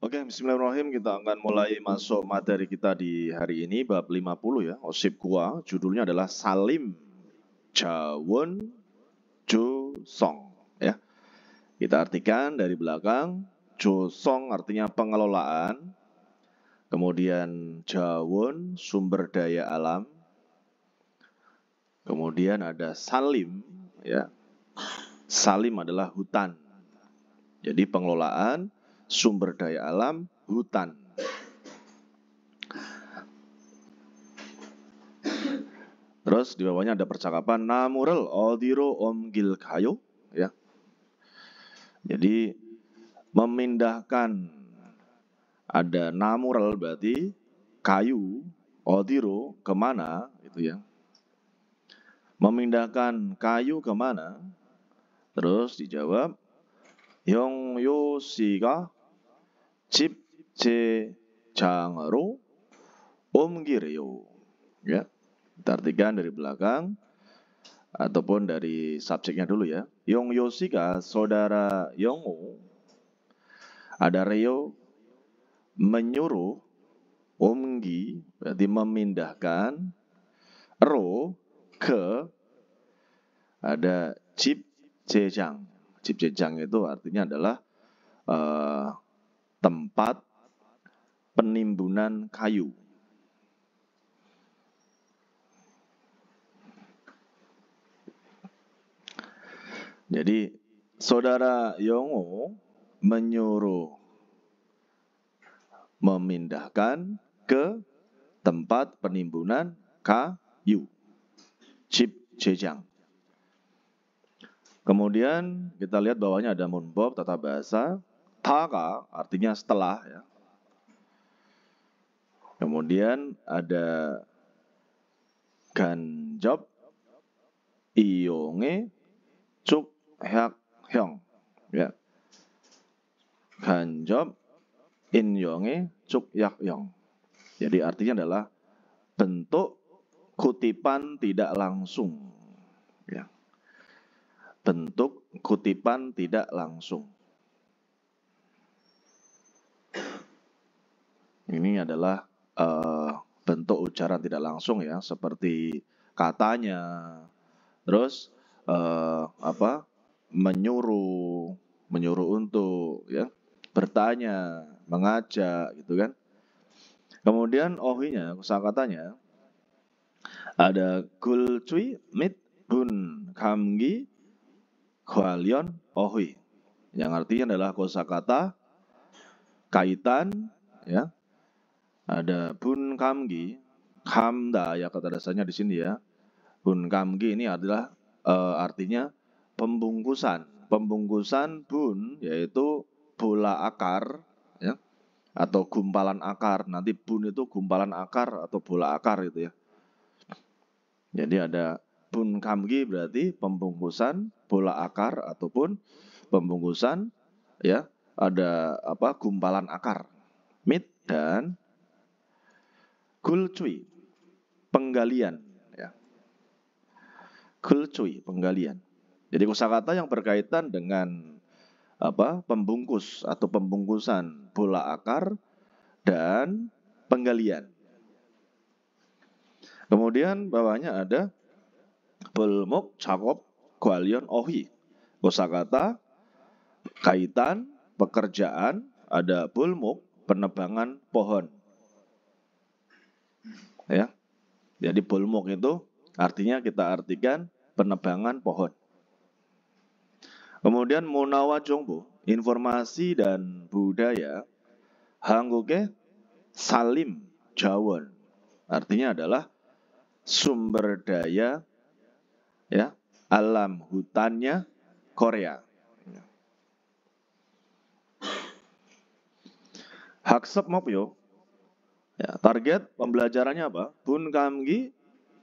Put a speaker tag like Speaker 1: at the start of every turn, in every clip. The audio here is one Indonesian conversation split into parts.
Speaker 1: Oke, bismillahirrahmanirrahim. Kita akan mulai masuk materi kita di hari ini, bab 50 ya. Osip Kua, judulnya adalah Salim Jawon Jo Song ya. Kita artikan dari belakang, Jo Song artinya pengelolaan, kemudian Jawon sumber daya alam, kemudian ada Salim ya. Salim adalah hutan. Jadi pengelolaan sumber daya alam, hutan. Terus di bawahnya ada percakapan Namurel Odiro Omgil Kayo ya. Jadi memindahkan, ada Namurel berarti kayu, Odiro kemana gitu ya. Memindahkan kayu kemana? Terus dijawab Yong Yo Siga Cip Je Jangero Omgireyo ya. Kita artikan dari belakang ataupun dari subjeknya dulu ya. Yong Yoshika, saudara Yongo, ada Reo menyuruh, Omgi berarti memindahkan, Ro ke, ada Cip Jejang. Cip Jejang itu artinya adalah tempat penimbunan kayu. Jadi saudara Yongo menyuruh memindahkan ke tempat penimbunan kayu, Cip Jejang. Kemudian kita lihat bawahnya ada munbob tata bahasa, Taka artinya setelah ya. Kemudian ada Ganjob Iyonge Cuk Hyak Hyong ya. Ganjob Inyonge Cuk Yak Hyong. Jadi artinya adalah bentuk kutipan tidak langsung ya. Bentuk kutipan tidak langsung. Ini adalah bentuk ucaran tidak langsung ya, seperti katanya, terus menyuruh untuk ya, bertanya, mengajak gitu kan. Kemudian ohinya, kosakatanya ada gulcui mit bun kamgi kwalion ohi, yang artinya adalah kosakata kaitan ya. Ada bun kamgi, kamda ya kata dasarnya di sini ya. Bun kamgi ini adalah artinya pembungkusan. Pembungkusan bun yaitu bola akar ya, atau gumpalan akar. Nanti bun itu gumpalan akar atau bola akar gitu ya. Jadi ada bun kamgi berarti pembungkusan bola akar ataupun pembungkusan ya, ada gumpalan akar. Mit dan gulcui, penggalian ya. Gulcui, penggalian. Jadi kosakata yang berkaitan dengan pembungkus atau pembungkusan bola akar dan penggalian. Kemudian bawahnya ada belmuk cakop gwalion ohi. Kosakata kaitan pekerjaan, ada bulmuk penebangan pohon. Ya. Jadi bulmuk itu artinya kita artikan penebangan pohon. Kemudian munawa jongbo, informasi dan budaya, hangguke salim jawon. Artinya adalah sumber daya ya, alam hutannya Korea. Haksep mopyo. Ya, target pembelajarannya apa? Bun kamgi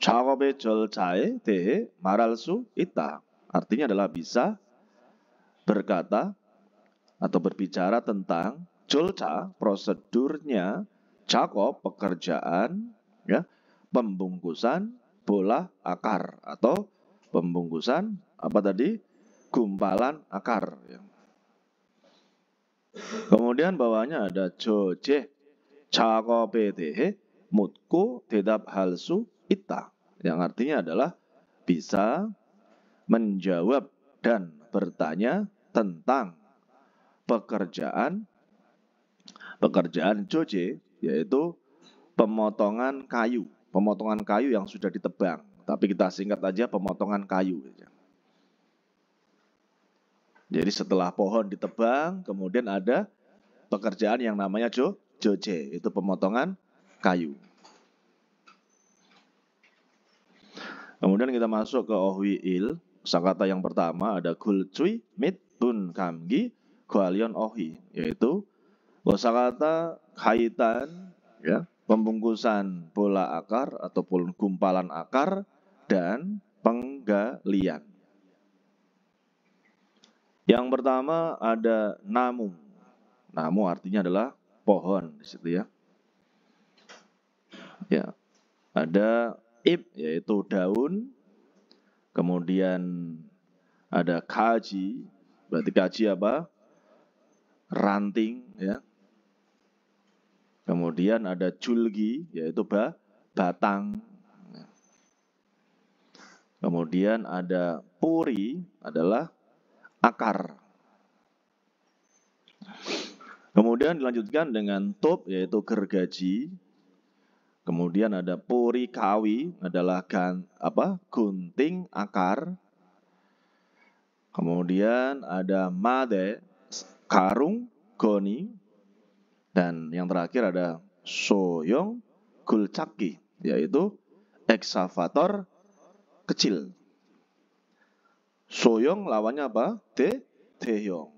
Speaker 1: 작업의 절차에 대해 말할 수 있다. Artinya adalah bisa berkata atau berbicara tentang 절차, prosedurnya, 작업, pekerjaan, ya, pembungkusan bola akar atau pembungkusan gumpalan akar. Ya. Kemudian bawahnya ada joje 작업에 대해 묻고 대답할 수 있다. Yang artinya adalah bisa menjawab dan bertanya tentang pekerjaan joje, yaitu pemotongan kayu yang sudah ditebang. Tapi kita singkat aja pemotongan kayu. Jadi setelah pohon ditebang, kemudian ada pekerjaan yang namanya joje, itu pemotongan kayu. Kemudian kita masuk ke ohwiil. Kosakata yang pertama ada gulcuy mit bun kamgi gwalion ohi, yaitu kosakata kaitan, ya, pembungkusan bola akar ataupun gumpalan akar dan penggalian. Yang pertama ada namu. Namu artinya adalah pohon di situ ya. Ya. Ada ip, yaitu daun. Kemudian ada kaji. Berarti kaji apa? Ranting ya. Kemudian ada julgi, yaitu batang. Kemudian ada puri, adalah akar. Kemudian dilanjutkan dengan top, yaitu gergaji. Kemudian ada puri kawi, adalah gunting akar. Kemudian ada made, karung goni. Dan yang terakhir ada soyong gulcaki, yaitu eksavator kecil. Soyong lawannya apa? Deyong.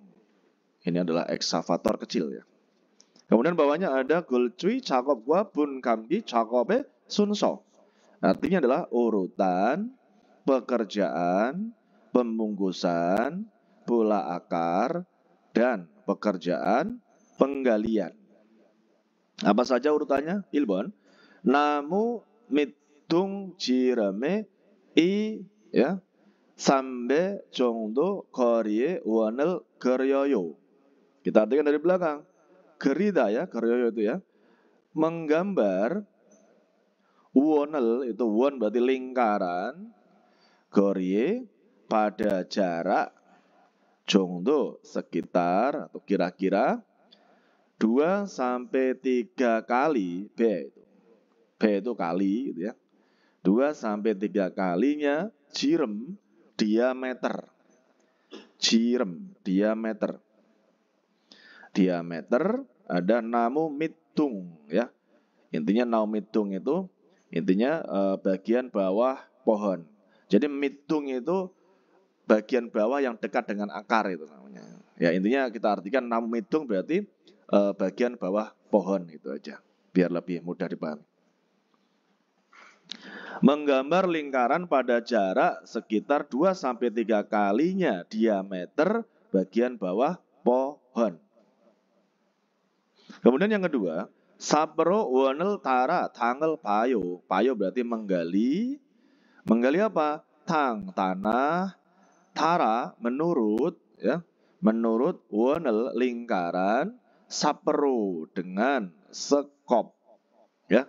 Speaker 1: Ini adalah eksavator kecil ya. Kemudian bawahnya ada gulcuy cakopwa bun kamgi cakope sunso. Artinya adalah urutan pekerjaan, pembungkusan, bola akar, dan pekerjaan penggalian. Apa saja urutannya? Ilbon. Namu mitung jirame ya sambe 정도 거리에 원을 그려요. Kita artikan dari belakang. Gerida ya, geryoyo itu ya. Menggambar wonel, itu won berarti lingkaran. Gorie pada jarak jongdo sekitar atau kira-kira 2 sampai 3 kali B itu. B itu kali gitu ya. 2 sampai 3 kalinya jirem diameter. Jirem diameter. Diameter ada namu mitung ya. Intinya namu mitung itu intinya bagian bawah pohon. Jadi mitung itu bagian bawah yang dekat dengan akar itu namanya. Ya intinya kita artikan namu mitung berarti bagian bawah pohon itu aja. Biar lebih mudah dipahami. Menggambar lingkaran pada jarak sekitar 2 sampai 3 kalinya diameter bagian bawah pohon. Kemudian yang kedua, sapro wonel tara tangel payo. Payo berarti menggali. Menggali apa? Tanah. Tara menurut ya. Menurut wonel lingkaran, sapro dengan sekop. Ya.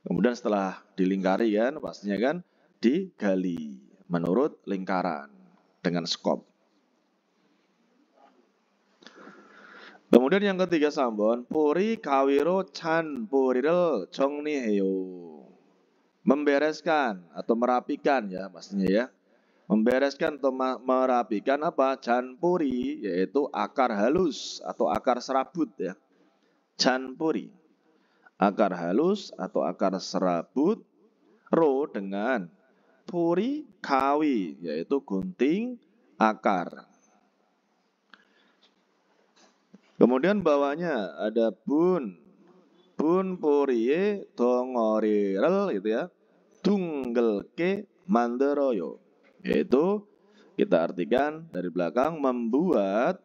Speaker 1: Kemudian setelah dilingkari kan pastinya kan digali menurut lingkaran dengan skop. Kemudian yang ketiga sambon, puri kawiro chan purirel 정리해요. Membereskan atau merapikan ya pastinya ya. Membereskan atau merapikan apa? Chan puri, yaitu akar halus atau akar serabut ya. Chan puri. Akar halus atau akar serabut. Ro dengan puri kawi, yaitu gunting akar. Kemudian bawahnya ada bun puriye dongorirel gitu ya. Tunggelke manderoyo. Yaitu kita artikan dari belakang membuat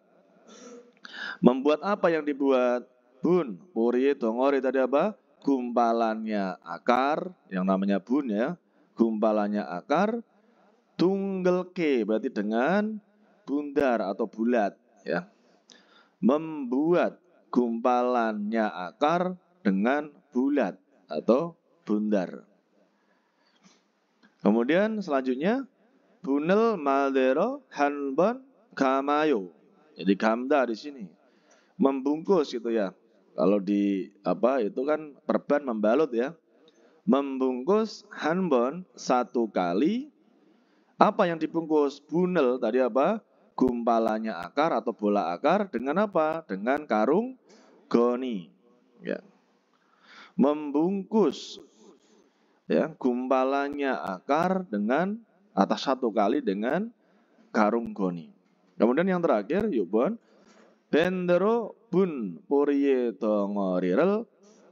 Speaker 1: apa yang dibuat? Bun puriye dongori tadi apa? Gumpalannya akar, yang namanya bun ya. Gumpalannya akar. Tunggelke berarti dengan bundar atau bulat ya. membuat gumpalannya akar dengan bulat atau bundar. Kemudian selanjutnya bunel maldero hanbon kamayo. Jadi gamda di sini membungkus gitu ya. Kalau di itu kan perban membalut ya. Membungkus hanbon satu kali. Apa yang dibungkus? Bunel tadi apa? Gumpalannya akar atau bola akar dengan apa? Dengan karung goni. Ya. Membungkus ya gumpalannya akar dengan atas satu kali dengan karung goni. Kemudian yang terakhir yuk bon bendero bun puriye tongorirel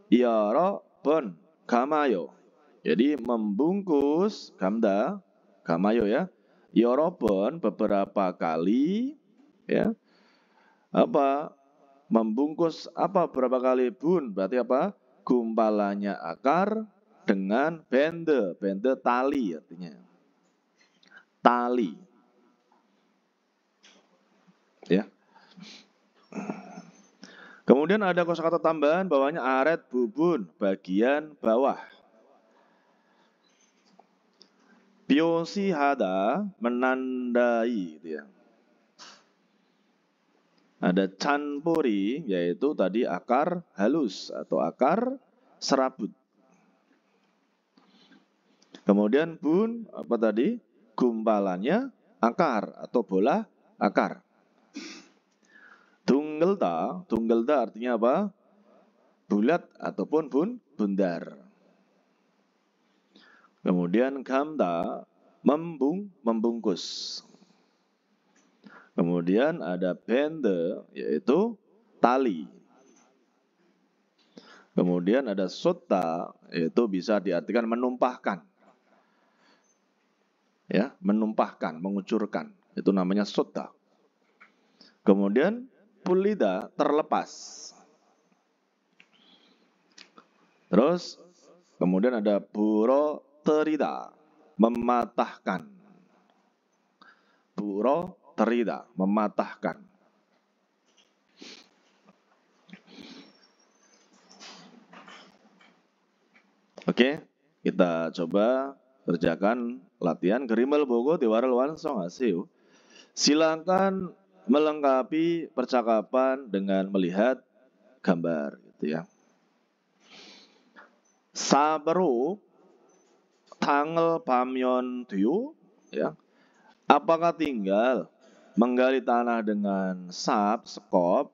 Speaker 1: iaro bon kamayo. Jadi membungkus gamda kamayo ya iaro bon beberapa kali ya membungkus berapa kali bun berarti apa gumpalannya akar dengan bende tali artinya tali ya. Kemudian ada kosakata tambahan bawahnya aret bubun bagian bawah. Biosi hada menandai gitu ya. Ada canpuri yaitu tadi akar halus atau akar serabut. Kemudian bun apa tadi? Gumpalannya akar atau bola akar. Tunggelda artinya apa? Bulat ataupun bundar. Kemudian gamda membungkus. Kemudian ada bende yaitu tali. Kemudian ada sota yaitu bisa diartikan menumpahkan. Ya, menumpahkan, mengucurkan. Itu namanya sota. Kemudian pulida terlepas. Terus kemudian ada buro terida mematahkan. Buro terida mematahkan. Oke, kita coba kerjakan latihan Gerimal Bogo Dewaral Wansong Asiu. Silakan melengkapi percakapan dengan melihat gambar gitu ya. Sabaru tanggal pamyon tuyu ya. Apakah tinggal menggali tanah dengan sekop?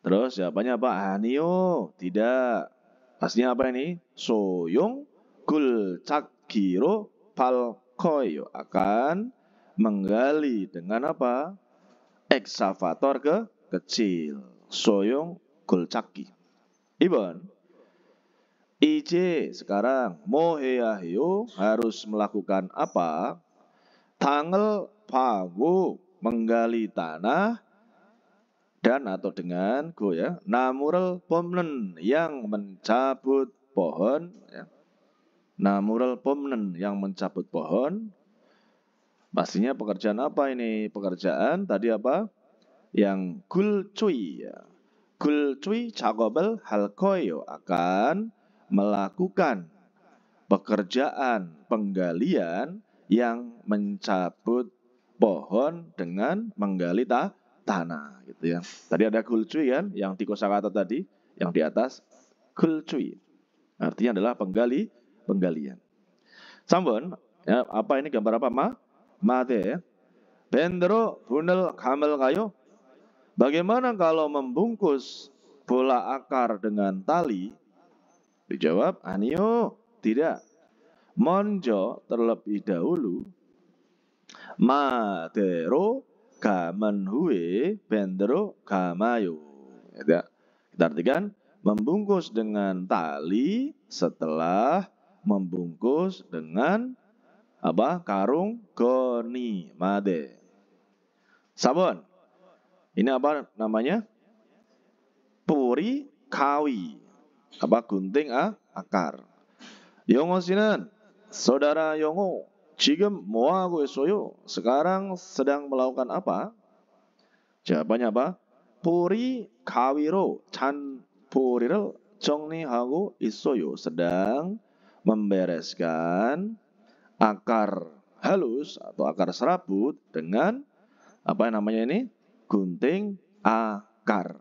Speaker 1: Terus jawabannya apa? Anio, tidak. Pastinya apa ini? Soyong gul cakgiro palkoyo akan menggali dengan apa? Ekskavator kecil. Soyong gul cakgi. Ibon. IJ sekarang moheahyo harus melakukan apa? Tanggal pagu menggali tanah dan atau dengan go ya namural pomnen yang mencabut pohon ya. Namural pomnen yang mencabut pohon. Pastinya pekerjaan apa ini? Pekerjaan tadi apa? Yang gulcuy ya. Gulcuy 작업을 할 거예요 akan melakukan pekerjaan penggalian yang mencabut pohon dengan menggali tanah gitu ya. Tadi ada gulcuy kan yang di kosakata tadi yang di atas gulcuy. Artinya adalah penggalian. Sambon ya, apa ini gambar apa mate ya. Bendero bunel kamel kayu. Bagaimana kalau membungkus bola akar dengan tali? Dijawab, anio, tidak. Monjo terlebih dahulu. Madero gamenhue bendero gamayo. Kita artikan membungkus dengan tali setelah membungkus dengan apa? Karung goni made. Sabon. Ini apa namanya? Puri kawi. Apa gunting akar. Yongo sinan, saudara Yongo, 지금 뭐 하고 있어요? Sekarang sedang melakukan apa? Jawabannya apa? Puri kawiro chan puri를 정리하고 있어요. Sedang membereskan akar halus atau akar serabut dengan apa namanya ini? Gunting akar.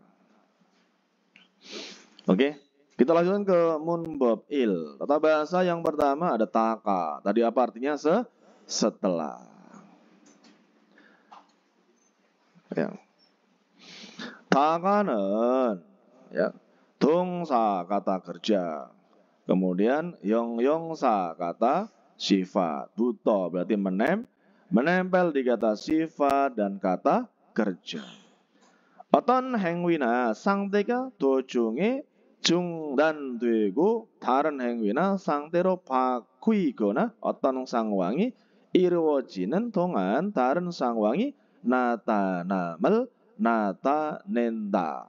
Speaker 1: Oke, kita lanjutkan ke munbob il. Tata bahasa yang pertama ada taka. Tadi apa artinya? Setelah. Ya. Taka는 ya, 동사 kata kerja. Kemudian yongsa kata sifat. Buto berarti menempel di kata sifat dan kata kerja. 어떤 행위나 상태가 도중에 중단되고 다른 행위나 상태로 바뀌거나 어떤 상황이 이루어지는 동안 다른 상황이 나타남을 나타낸다.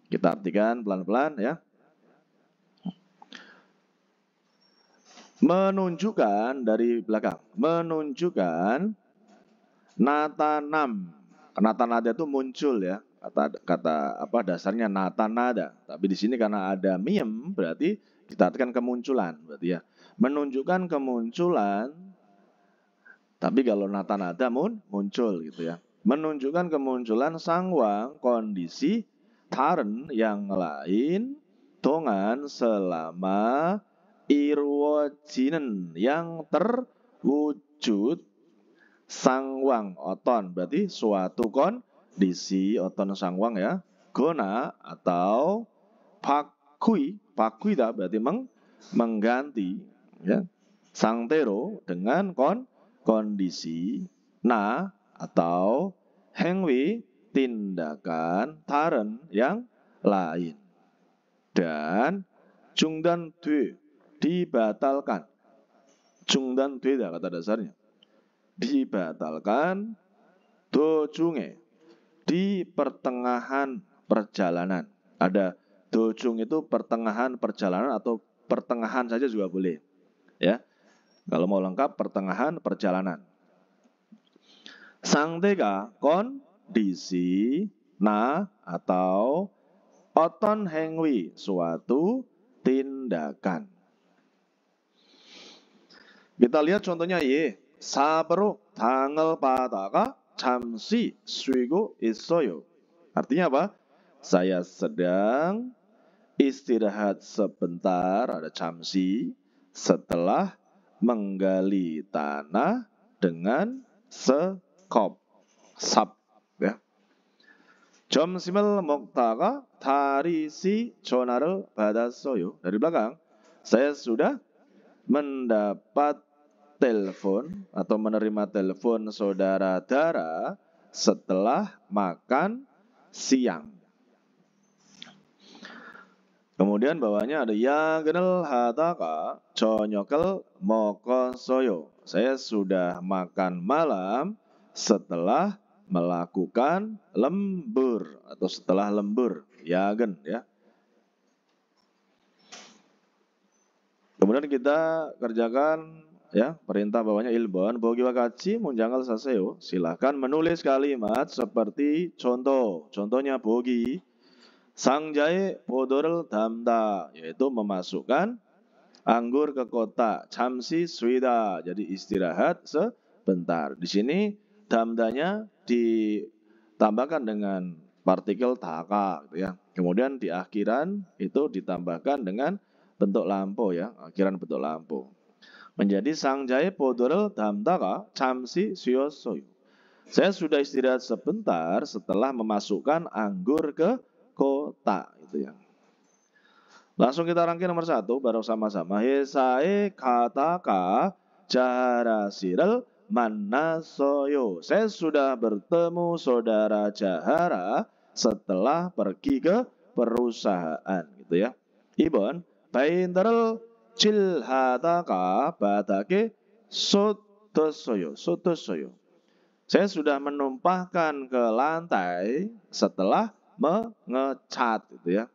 Speaker 1: Kita artikan pelan-pelan ya. Menunjukkan dari belakang. Menunjukkan natanam. Natanada itu muncul ya. Kata apa dasarnya natanada. Tapi di sini karena ada miem berarti kita artikan kemunculan berarti ya. Menunjukkan kemunculan. Tapi kalau natanada muncul gitu ya. Menunjukkan kemunculan sangwang kondisi 다른 yang lain 동안 selama iruoji는 yang terwujud sangwang oton berarti suatu kondisi oton sangwang ya gona atau pakui berarti mengganti ya sangtero dengan kondisi na atau hengwi tindakan 다른 yang lain dan 중단 뒤 dibatalkan 중단 뒤다 kata dasarnya dibatalkan dojunge di pertengahan perjalanan ada dojung itu pertengahan perjalanan atau pertengahan saja juga boleh ya kalau mau lengkap pertengahan perjalanan 상대가 kondisi na atau oton hengwi suatu tindakan. Kita lihat contohnya ye 사업으로 당을 받다가 잠시 쉬고 있어요. Artinya apa? Saya sedang istirahat sebentar ada 잠시 setelah menggali tanah dengan sekop sap ya. 점심을 먹다가 다리씨 전화를 받았어요. Dari belakang, saya sudah mendapat telepon atau menerima telepon saudara Dara setelah makan siang. Kemudian bawahnya ada 야근을 하다가 저녁을 먹었어요. Saya sudah makan malam setelah melakukan lembur atau setelah lembur yagen ya. Kemudian kita kerjakan ya perintah bawahnya 1번 보기와 같이 문장을 쓰세요. Silakan menulis kalimat seperti contoh. Contohnya 보기 상자에 포도를 담다 yaitu memasukkan anggur ke kotak. 잠시 쉬다 jadi istirahat sebentar. Di sini damdanya ditambahkan dengan partikel taka gitu ya. Kemudian di akhiran itu ditambahkan dengan bentuk lampu ya, akhiran bentuk lampu. Menjadi 상자에 포도를 담다가 잠시 쉬었어요. Saya sudah istirahat sebentar setelah memasukkan anggur ke kotak itu ya. Langsung kita rangkai nomor 1 baru sama-sama. 회사에 가다가 자하라씨를 만났어요. Saya sudah bertemu saudara Jahara setelah pergi ke perusahaan gitu ya. 2번 바인더를 칠하다가 바닥에 쏟았어요. Saya sudah menumpahkan ke lantai setelah mengecat gitu ya.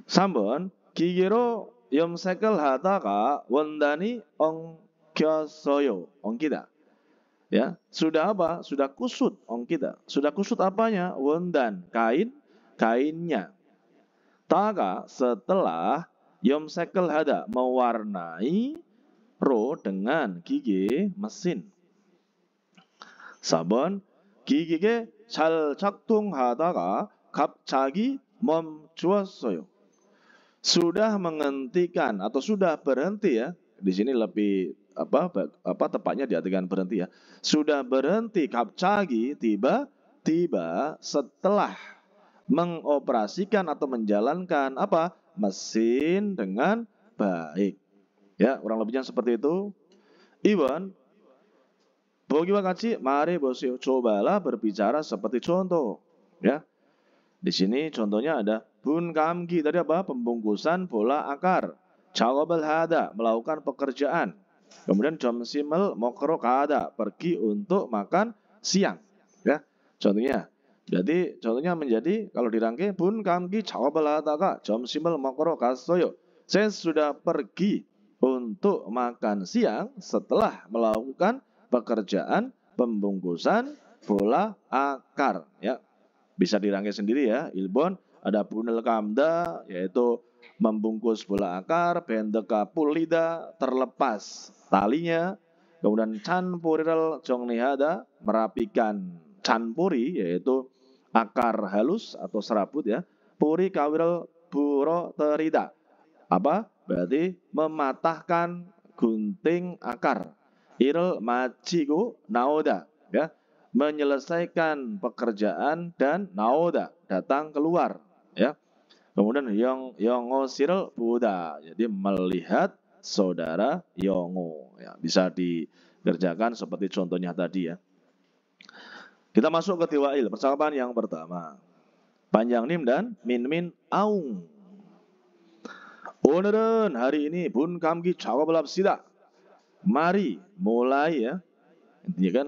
Speaker 1: 3번 기계로 염색을 하다가 원단이 엉켰어요. 엉키다. Ya, sudah apa? Sudah kusut ong kita. Sudah kusut apanya? Wondan, kainnya. Taga setelah yomsekel hada mewarnai ro dengan gigi mesin. Sabon gigi 잘 작동하다가 갑자기 멈추었어요. Sudah menghentikan atau sudah berhenti ya. Di sini lebih apa tepatnya diartikan berhenti ya. Sudah berhenti kapcagi tiba-tiba setelah mengoperasikan atau menjalankan apa? Mesin dengan baik. Ya, kurang lebihnya seperti itu. Iwan, bogiwa kaci, mari bosio, cobalah berbicara seperti contoh. Ya, di sini contohnya ada bun kamgi tadi apa? Pembungkusan bola akar. Jawabal hada melakukan pekerjaan. Kemudian jomsimel mokro kada pergi untuk makan siang. Ya, contohnya. Jadi contohnya menjadi kalau dirangkai bun kamgi jawabal hada ka jomsimel mokro kasoyo. Saya sudah pergi untuk makan siang setelah melakukan pekerjaan pembungkusan bola akar. Ya, bisa dirangkai sendiri ya. Ilbon ada bunel kamda yaitu membungkus bola akar, bendeka pulida terlepas talinya. Kemudian canpuriral jongnihada merapikan canpuri yaitu akar halus atau serabut ya. Puri kawiral buro terida. Apa? Berarti mematahkan gunting akar. Irel majigo naoda ya, menyelesaikan pekerjaan dan naoda datang keluar ya. Kemudian yongo sirel buda, jadi melihat saudara yongo ya, bisa dikerjakan seperti contohnya tadi ya. Kita masuk ke tiwail, percakapan yang pertama. Panjang nim dan min aung. O늘은 hari ini bun kamgi 작업을 합시다. Mari mulai ya. Intinya kan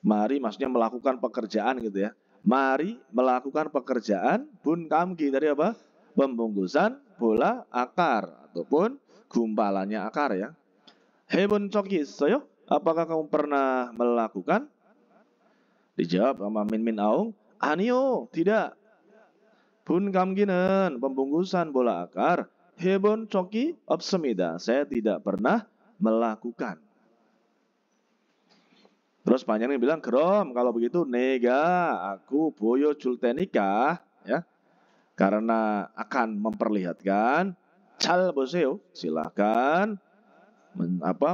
Speaker 1: mari maksudnya melakukan pekerjaan gitu ya. Mari melakukan pekerjaan bun kamgi dari apa? Pembungkusan bola akar ataupun gumpalannya akar ya. Hebun coki soyo, apakah kamu pernah melakukan? Dijawab sama Min Aung, anio, tidak. Bun kamgi는 pembungkusan bola akar. Hebun coki 없습니다. Saya tidak pernah melakukan. Terus panjangnya bilang, Grom, kalau begitu nega, aku boyo jultenika, ya, karena akan memperlihatkan. Cal boseo, silahkan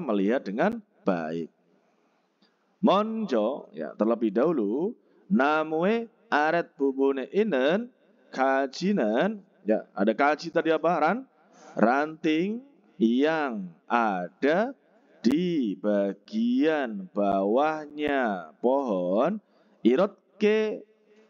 Speaker 1: melihat dengan baik. Monjo, ya, terlebih dahulu, namue aret bubune inen, kajinan, ya, ada kaji tadi apa? Ranting yang ada di bagian bawahnya pohon irotke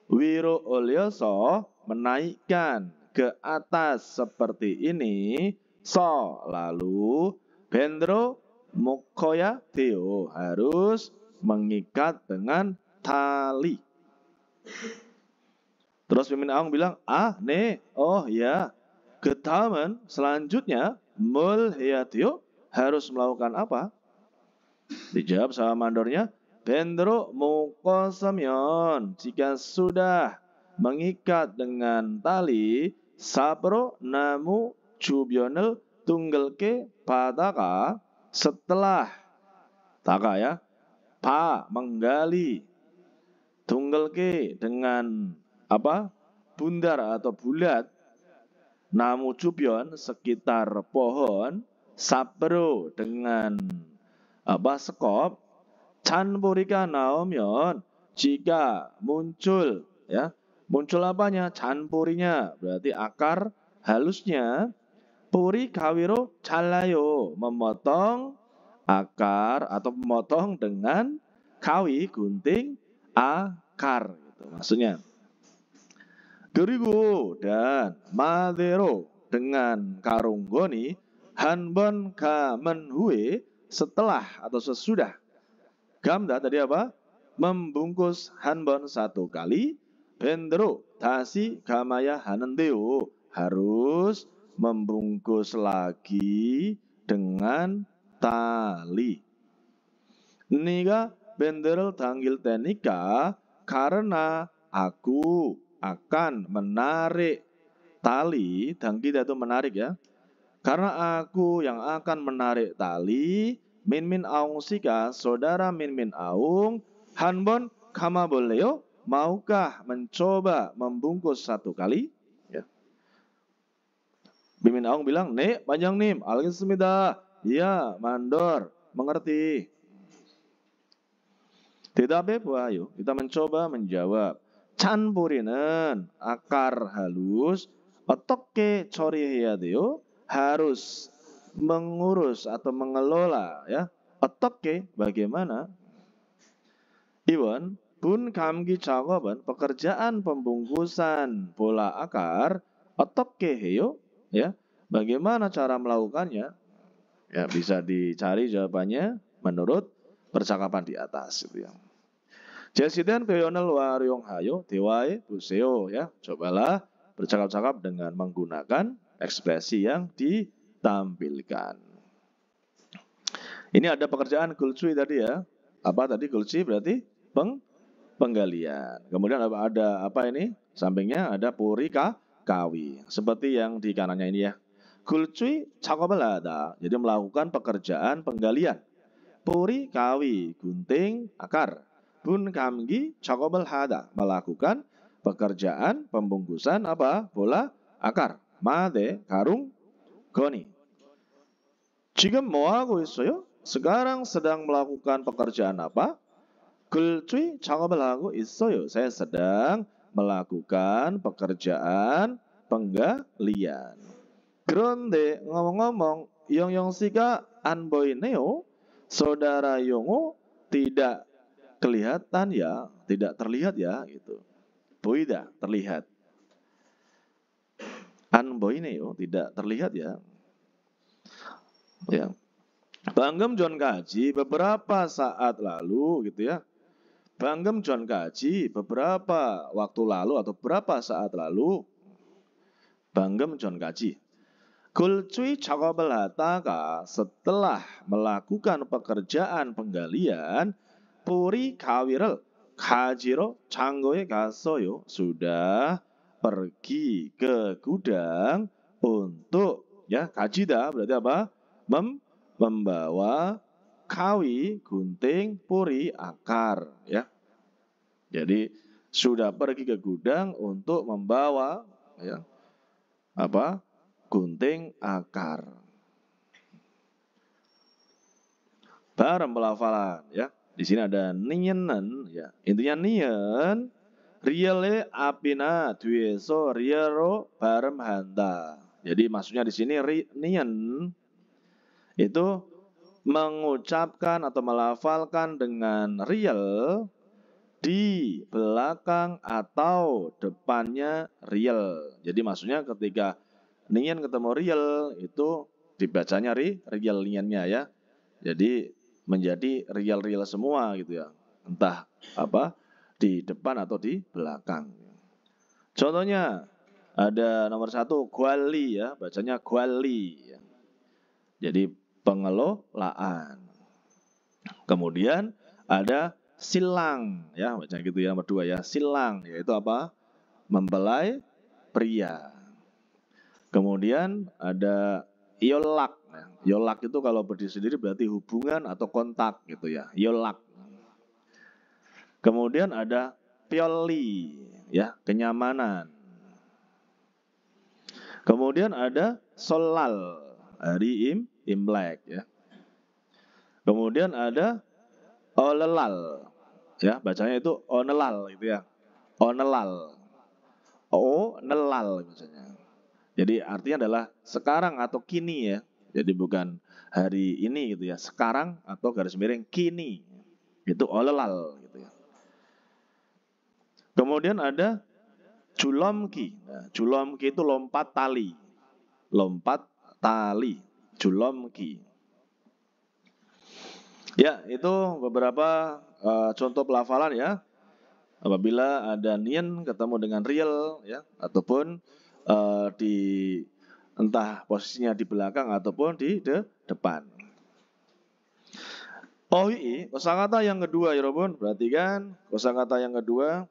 Speaker 1: wiro olyoso menaikkan ke atas seperti ini so lalu bendro mukoya teo harus mengikat dengan tali. Terus Mimin Aung bilang oh ya, ketaman selanjutnya mul heatio harus melakukan apa? Dijawab sama mandornya, Bendro mukosamyon, jika sudah mengikat dengan tali, sapro namu jubionel tunggelke padaka, setelah taka ya, pa menggali, tunggelke dengan apa? Bundar atau bulat, namu jubion sekitar pohon, sapro dengan apa sekop, canpurika naomion, jika muncul ya, muncul apanya? Canpurinya berarti akar halusnya. Puri kawiro calayo, memotong akar atau memotong dengan kawi gunting akar gitu maksudnya. Gerigo dan madero dengan karung goni hanbon kamenhue setelah atau sesudah. Gamda tadi apa? Membungkus hanbon satu kali. Bendro tasi gamaya hanendeo harus membungkus lagi dengan tali. Niga benderel tanggil tenika karena aku akan menarik tali. Danggil itu menarik ya. Karena aku yang akan menarik tali. Min min aung sika, saudara min min aung, hanbon kama boleh, maukah mencoba membungkus satu kali? Ya. Min min aung bilang, nek panjang nim, alhamdulillah, iya mandor, mengerti. Tetapi ayo kita mencoba menjawab. Canpuri는 akar halus, 어떻게 처리해야 돼요? Harus mengurus atau mengelola ya. 어떻게 bagaimana? Iwan bun 감기 작업은 pekerjaan pembungkusan bola akar 어떻게 해요? Ya, bagaimana cara melakukannya? Ya, bisa dicari jawabannya menurut percakapan di atas gitu ya. Jesiden peyonel waryong hayo dewae buseo ya. Cobalah bercakap-cakap dengan menggunakan ekspresi yang ditampilkan. Ini ada pekerjaan gulcui tadi ya. Apa tadi gulcui berarti penggalian. Kemudian ada apa ini? Sampingnya ada puri kawi. Seperti yang di kanannya ini ya. Gulcui 작업을 하다. Jadi melakukan pekerjaan penggalian. Puri kawi, gunting, akar. Bun kamgi 작업을 하다. Melakukan pekerjaan pembungkusan apa? Bola akar. Made, karung, goni. 지금 뭐 하고 있어요? Sekarang sedang melakukan pekerjaan apa? 글쥐 작업을 하고 있어요. Saya sedang melakukan pekerjaan penggalian. 그런데 ngomong-ngomong, Yong 씨가 안 보이네요. Saudara Yongo tidak kelihatan ya, tidak terlihat ya gitu. Boida terlihat. An boineo tidak terlihat ya. Ya. Banggem John Kaji beberapa saat lalu gitu ya. Banggem John Kaji beberapa waktu lalu atau beberapa saat lalu. Banggem John Kaji. Gulcui 작업을 하다가 setelah melakukan pekerjaan penggalian puri kawi를 가지러 창고에 갔어요. Sudah pergi ke gudang untuk ya kajida berarti apa? Membawa kawi, gunting, puri, akar ya. Jadi sudah pergi ke gudang untuk membawa ya apa? Gunting, akar. Barang pelafalan ya. Di sini ada nienen ya. Intinya nien riele apina dueso riero barem hanta. Jadi maksudnya di sini nien itu mengucapkan atau melafalkan dengan real di belakang atau depannya real. Jadi maksudnya ketika nian ketemu real itu dibacanya real niannya ya. Jadi menjadi real semua gitu ya. Entah apa di depan atau di belakang. Contohnya ada nomor 1 gwali ya, bacanya gwali ya. Jadi pengelolaan. Kemudian ada silang ya, bacanya gitu ya, nomor 2 ya, silang yaitu apa? Mempelai pria. Kemudian ada yolak. Nah, yolak itu kalau berdiri sendiri berarti hubungan atau kontak gitu ya. Yolak. Kemudian ada pioli ya, kenyamanan. Kemudian ada solal, hari Imlek ya. Kemudian ada olelal ya, bacanya itu onelal gitu ya. Onelal. Onelal misalnya. Jadi artinya adalah sekarang atau kini ya. Jadi bukan hari ini gitu ya. Sekarang atau garis miring kini. Itu olelal gitu ya. Kemudian ada julomki. Nah, julomki itu lompat tali. Lompat tali. Julomki. Ya, itu beberapa contoh pelafalan ya. Apabila ada nien ketemu dengan real ya, ataupun di entah posisinya di belakang ataupun di depan. Ohi, kosakata yang kedua ya Robun. Perhatikan kosakata yang kedua.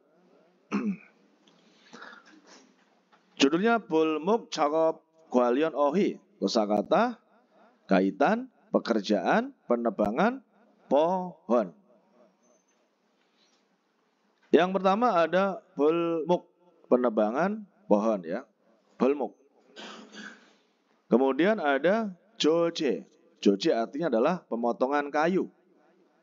Speaker 1: Judulnya Bulmuk Cakop Gwalion Ohi. Kosakata, kaitan, pekerjaan, penebangan, pohon. Yang pertama ada bulmuk, penebangan pohon ya. Bulmuk. Kemudian ada joje. Joje artinya adalah pemotongan kayu.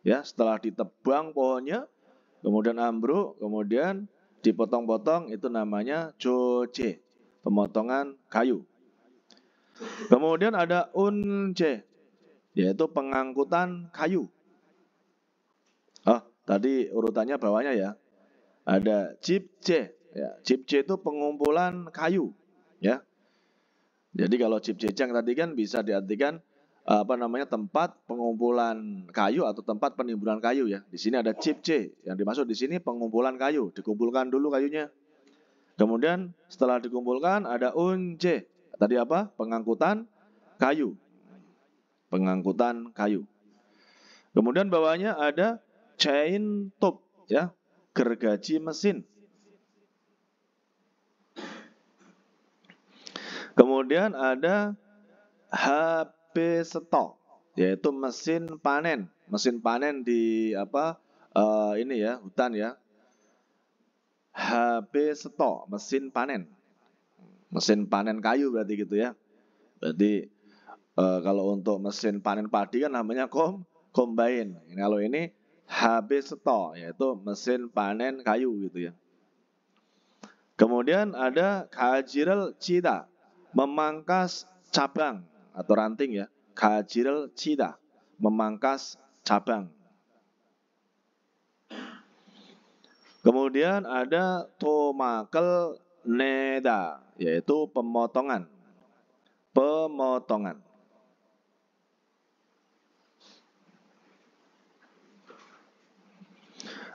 Speaker 1: Ya, setelah ditebang pohonnya, kemudian ambruk, kemudian dipotong-potong, itu namanya joje, pemotongan kayu. Kemudian ada unje, yaitu pengangkutan kayu. Oh, tadi urutannya bawahnya ya. Ada jipje, ya. Jipje itu pengumpulan kayu, ya. Jadi kalau jipjejang tadi kan bisa diartikan tempat pengumpulan kayu atau tempat penimbunan kayu ya. Di sini ada jipje, yang dimaksud di sini pengumpulan kayu, dikumpulkan dulu kayunya. Kemudian setelah dikumpulkan ada unje. Tadi apa? Pengangkutan kayu. Pengangkutan kayu. Kemudian bawahnya ada chain top ya, gergaji mesin. Kemudian ada HP stok, yaitu mesin panen. Mesin panen di ini ya, hutan ya. HP stok, mesin panen. Mesin panen kayu berarti gitu ya. Berarti kalau untuk mesin panen padi kan namanya combine. Kalau ini HP stok, yaitu mesin panen kayu gitu ya. Kemudian ada kajirel cita, memangkas cabang atau ranting ya. Kajirel cita, memangkas cabang. Kemudian ada tomakel neda, yaitu pemotongan. Pemotongan.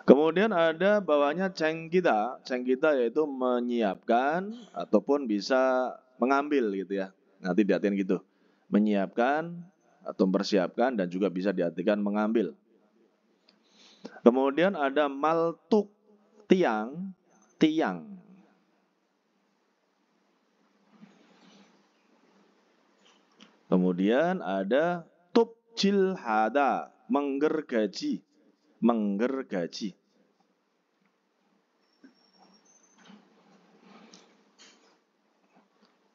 Speaker 1: Kemudian ada bawahnya cengkita. Cengkita yaitu menyiapkan ataupun bisa mengambil gitu ya. Nanti diartikan gitu. Menyiapkan atau mempersiapkan dan juga bisa diartikan mengambil. Kemudian ada maltuk tiang, tiang. Kemudian ada tupjil hada, menggergaji, menggergaji.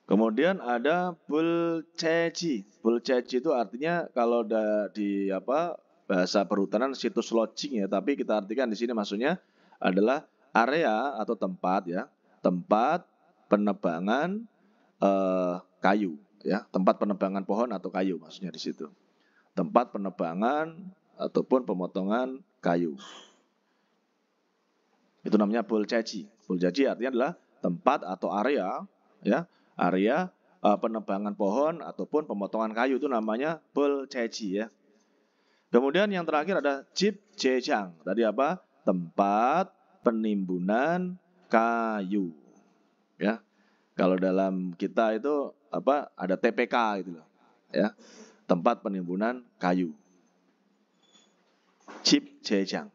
Speaker 1: Kemudian ada bulceji. Bulceji itu artinya kalau di bahasa perhutanan situs lodging ya, tapi kita artikan di sini maksudnya adalah area atau tempat ya, tempat penebangan kayu ya, tempat penebangan pohon atau kayu maksudnya di situ. Tempat penebangan ataupun pemotongan kayu. Itu namanya bulceji. Bulceji artinya adalah tempat atau area ya, area penebangan pohon ataupun pemotongan kayu, itu namanya bulceji ya. Kemudian yang terakhir ada jipjejang. Tadi apa? Tempat penimbunan kayu. Ya. Kalau dalam kita itu ada TPK gitu loh. Ya. Tempat penimbunan kayu. Jipjejang.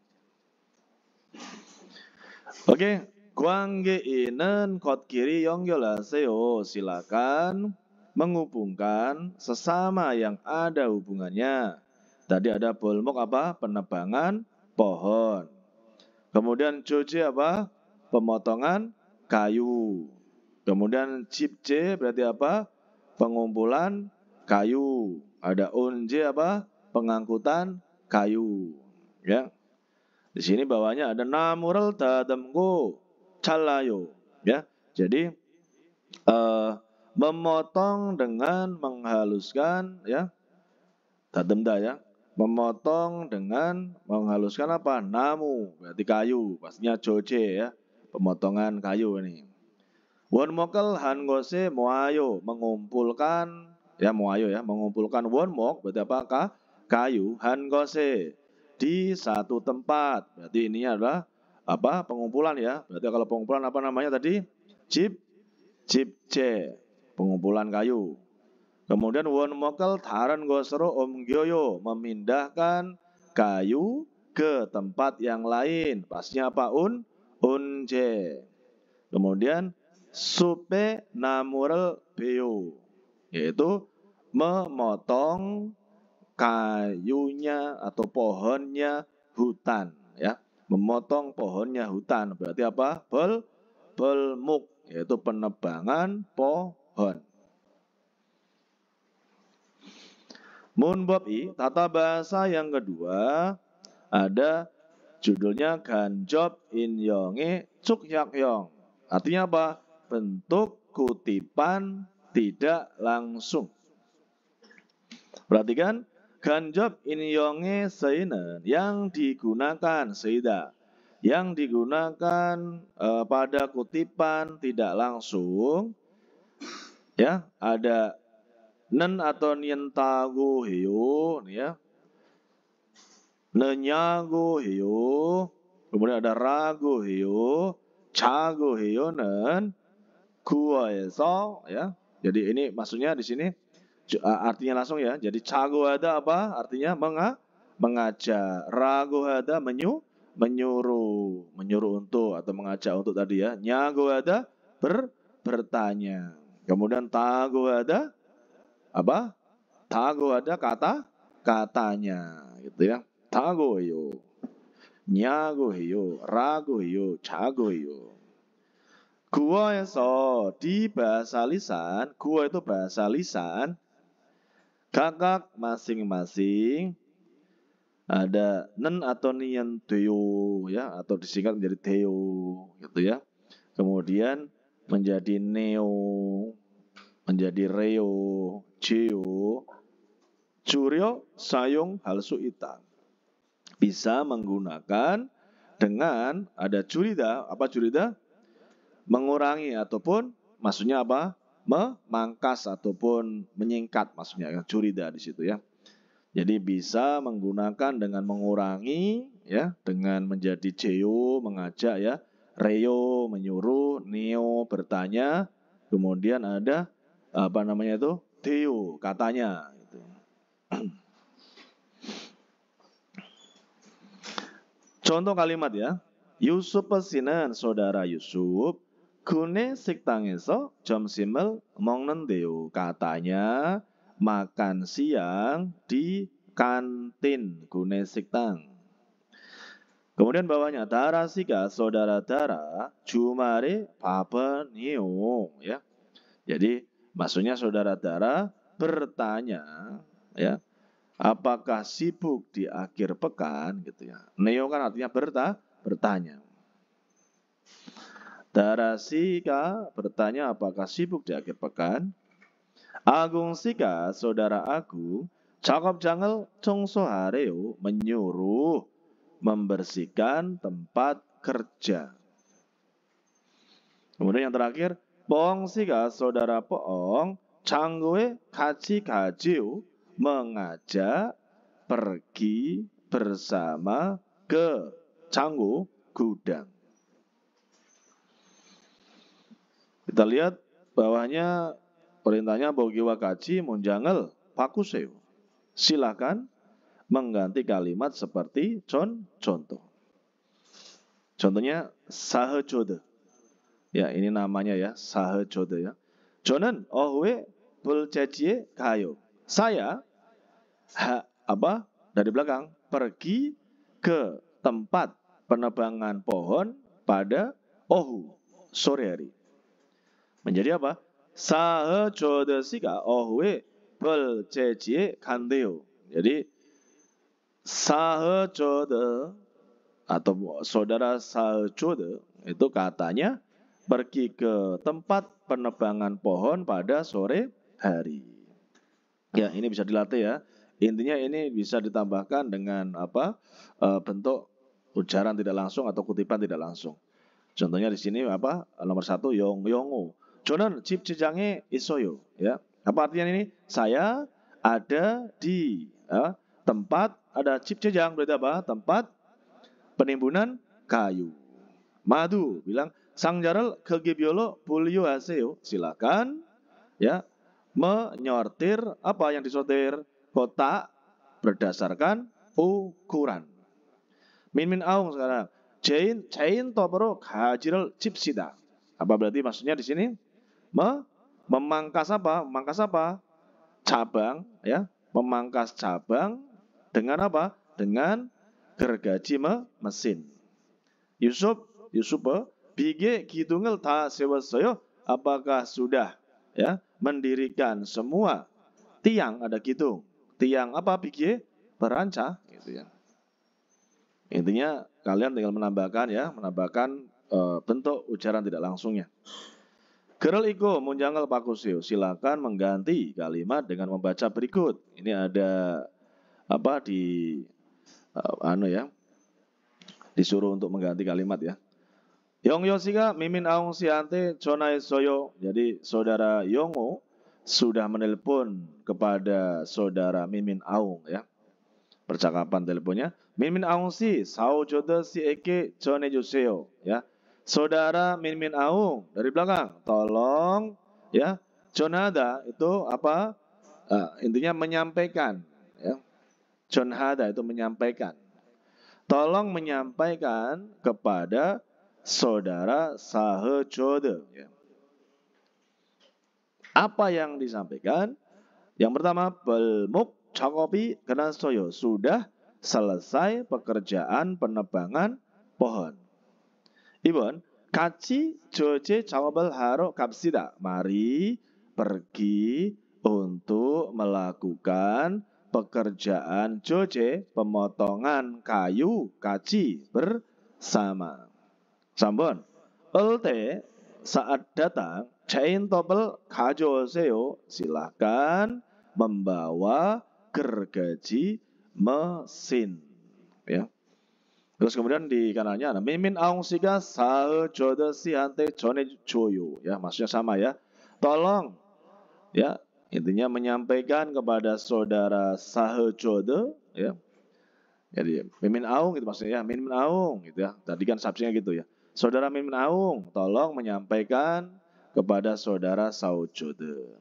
Speaker 1: Oke, Gwanggeinen kot kiri yonggyolaseo, silakan menghubungkan sesama yang ada hubungannya. Tadi ada bolmok apa? Penebangan pohon. Kemudian joje apa? Pemotongan kayu. Kemudian jipje berarti apa? Pengumpulan kayu. Ada unje apa? Pengangkutan kayu. Ya. Di sini bawahnya ada namural dadamgo calayo. Ya. Jadi memotong dengan menghaluskan ya. Dademda ya. Memotong dengan menghaluskan apa? Namu, berarti kayu, pastinya joje ya, pemotongan kayu ini. Won mokel han gose moayo, mengumpulkan ya, moayo ya, mengumpulkan won mok berarti apakah? Kayu han gose di satu tempat. Berarti ini adalah pengumpulan ya. Berarti kalau pengumpulan apa namanya tadi? Jipje, pengumpulan kayu. Kemudian won mokel taran gosro omgyoyo, memindahkan kayu ke tempat yang lain. Pasnya apa? Unje. Kemudian supe namurel beo, yaitu memotong kayunya atau pohonnya hutan, ya. Memotong pohonnya hutan berarti apa? Belmuk, yaitu penebangan pohon. Munbab i, tata bahasa yang kedua ada judulnya ganjob in yonge cuk yak yong. Artinya apa? Bentuk kutipan tidak langsung. Perhatikan, ganjob in yonge seinen yang digunakan seida, yang digunakan pada kutipan tidak langsung, ya, ada nen atau nien tagu hiyo, ya, nenyagu hiyo, kemudian ada ragu hiyo, cagu hiyo, nen guaeso, ya. Jadi ini maksudnya di sini artinya langsung ya. Jadi cagu ada apa? Artinya mengajak. Ragu ada menyuruh untuk atau mengajak untuk tadi ya. Nyagu ada bertanya. Kemudian tagu ada apa? Tagu ada katanya gitu ya. Tagu yo, nyagu yo, ragu yo, cagu yo. Guaeso di bahasa lisan, gua itu bahasa lisan. Kakak masing-masing ada nen atau nian teo, ya, atau disingkat menjadi teo gitu ya. Kemudian menjadi neo, menjadi reo, jeo, curyo, sayung, halsu ita. Bisa menggunakan dengan ada curida, apa curida? Mengurangi ataupun maksudnya apa? Memangkas ataupun menyingkat maksudnya ya, curida di situ ya. Jadi bisa menggunakan dengan mengurangi ya, dengan menjadi jeo mengajak ya, reo menyuruh, neo bertanya, kemudian ada apa namanya itu? Teo katanya gitu. Contoh kalimat ya. Yusuf pesinan saudara Yusuf gune 식당에서 점심을 먹는데요. Katanya makan siang di kantin gune 식당. Kemudian bawahnya darasiga saudara Dara jumare babani요 ya. Jadi maksudnya saudara Dara bertanya ya, apakah sibuk di akhir pekan gitu ya. Neo kan artinya bertanya. Darasika bertanya apakah sibuk di akhir pekan. Agung Sika, saudara Agung, cakap jangal 청소하래요, menyuruh membersihkan tempat kerja. Kemudian yang terakhir, Poong Sika, saudara Poong, 장고에 같이 가지요, mengajak pergi bersama ke canggu gudang. Kita lihat bawahnya perintahnya bogiwa kaji munjangal pakuseo. Silakan mengganti kalimat seperti contoh. Contohnya sahejode. Ya, ini namanya ya, sahejode ya. 저는 어후에 불재지에 가요. Saya dari belakang pergi ke tempat penebangan pohon pada ohu, sore hari. Menjadi apa? 사흐조드씨가 오후에 벌제지에 간대요. Jadi 사흐조드 atau saudara Sahejode itu katanya pergi ke tempat penebangan pohon pada sore hari. Ya, ini bisa dilatih ya. Intinya ini bisa ditambahkan dengan apa? Bentuk ujaran tidak langsung atau kutipan tidak langsung. Contohnya di sini apa? Nomor 1 yongo. 저는 집 지장에 있어요. Ya. Apa artinya ini? Saya ada di tempat ada 집 지장 berarti apa? Tempat penimbunan kayu. Madu bilang 상자를 거기 비올로 분류하세요. Silakan ya menyortir apa yang disortir kotak berdasarkan ukuran. Min aung sekarang. Jain topero gajiral cipsida. Apa berarti maksudnya di sini? Memangkas apa? Memangkas apa? Cabang, ya. Memangkas cabang dengan apa? Dengan gergaji mesin. Yusuf, bige kidungel ta sewasoyo. Apakah sudah ya mendirikan semua tiang ada kidung? Tiang apa bige? Berancah, gitu ya. Intinya kalian tinggal menambahkan bentuk ucaran tidak langsungnya. Gerel iko munjangal pakusio. Silakan mengganti kalimat dengan membaca berikut. Ini ada apa disuruh untuk mengganti kalimat ya. Yong Yosika mimin aung siante jonai soyo. Jadi saudara Yongo sudah menelpon kepada saudara Mimin Aung ya. Percakapan teleponnya. Mimin Aung si sao jodoh si eke jonai joseo ya. Saudara Mimin Aung dari belakang, tolong ya. Jonada itu apa? Intinya menyampaikan ya. Jonhada itu menyampaikan. Tolong menyampaikan kepada saudara sahejode ya. Apa yang disampaikan? Yang pertama, belmuk cakopi kena soyo. Sudah selesai pekerjaan penebangan pohon. Ibon, kaci joje cakobel haro kapsida. Mari pergi untuk melakukan pekerjaan joje, pemotongan kayu kaci bersama. Sambon, elte saat datang, Chain topel 가져오세요. Silahkan membawa gergaji mesin. Ya. Terus kemudian di kanannya ada Mimin aung siga sahejodo siante jone joyo. Ya, maksudnya sama ya. Tolong ya, intinya menyampaikan kepada saudara sahejodo ya. Jadi Mimin aung itu maksudnya ya, Mimin aung gitu ya. Tadi kan subsinya gitu ya. Saudara Mimin aung, tolong menyampaikan kepada saudara Saujode.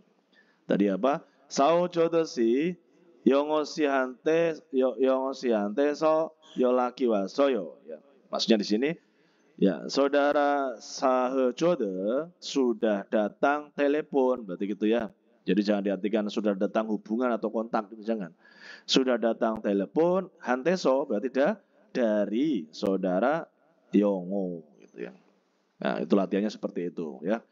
Speaker 1: Tadi apa? Saujode si yongosihante so yolaki wasoyo. Ya. Maksudnya di sini ya saudara Sahejode sudah datang telepon, berarti gitu ya. Jadi jangan diartikan sudah datang hubungan atau kontak, gitu, jangan. Sudah datang telepon, hanteso berarti dari saudara Yongo, gitu ya. Nah itu latihannya seperti itu ya.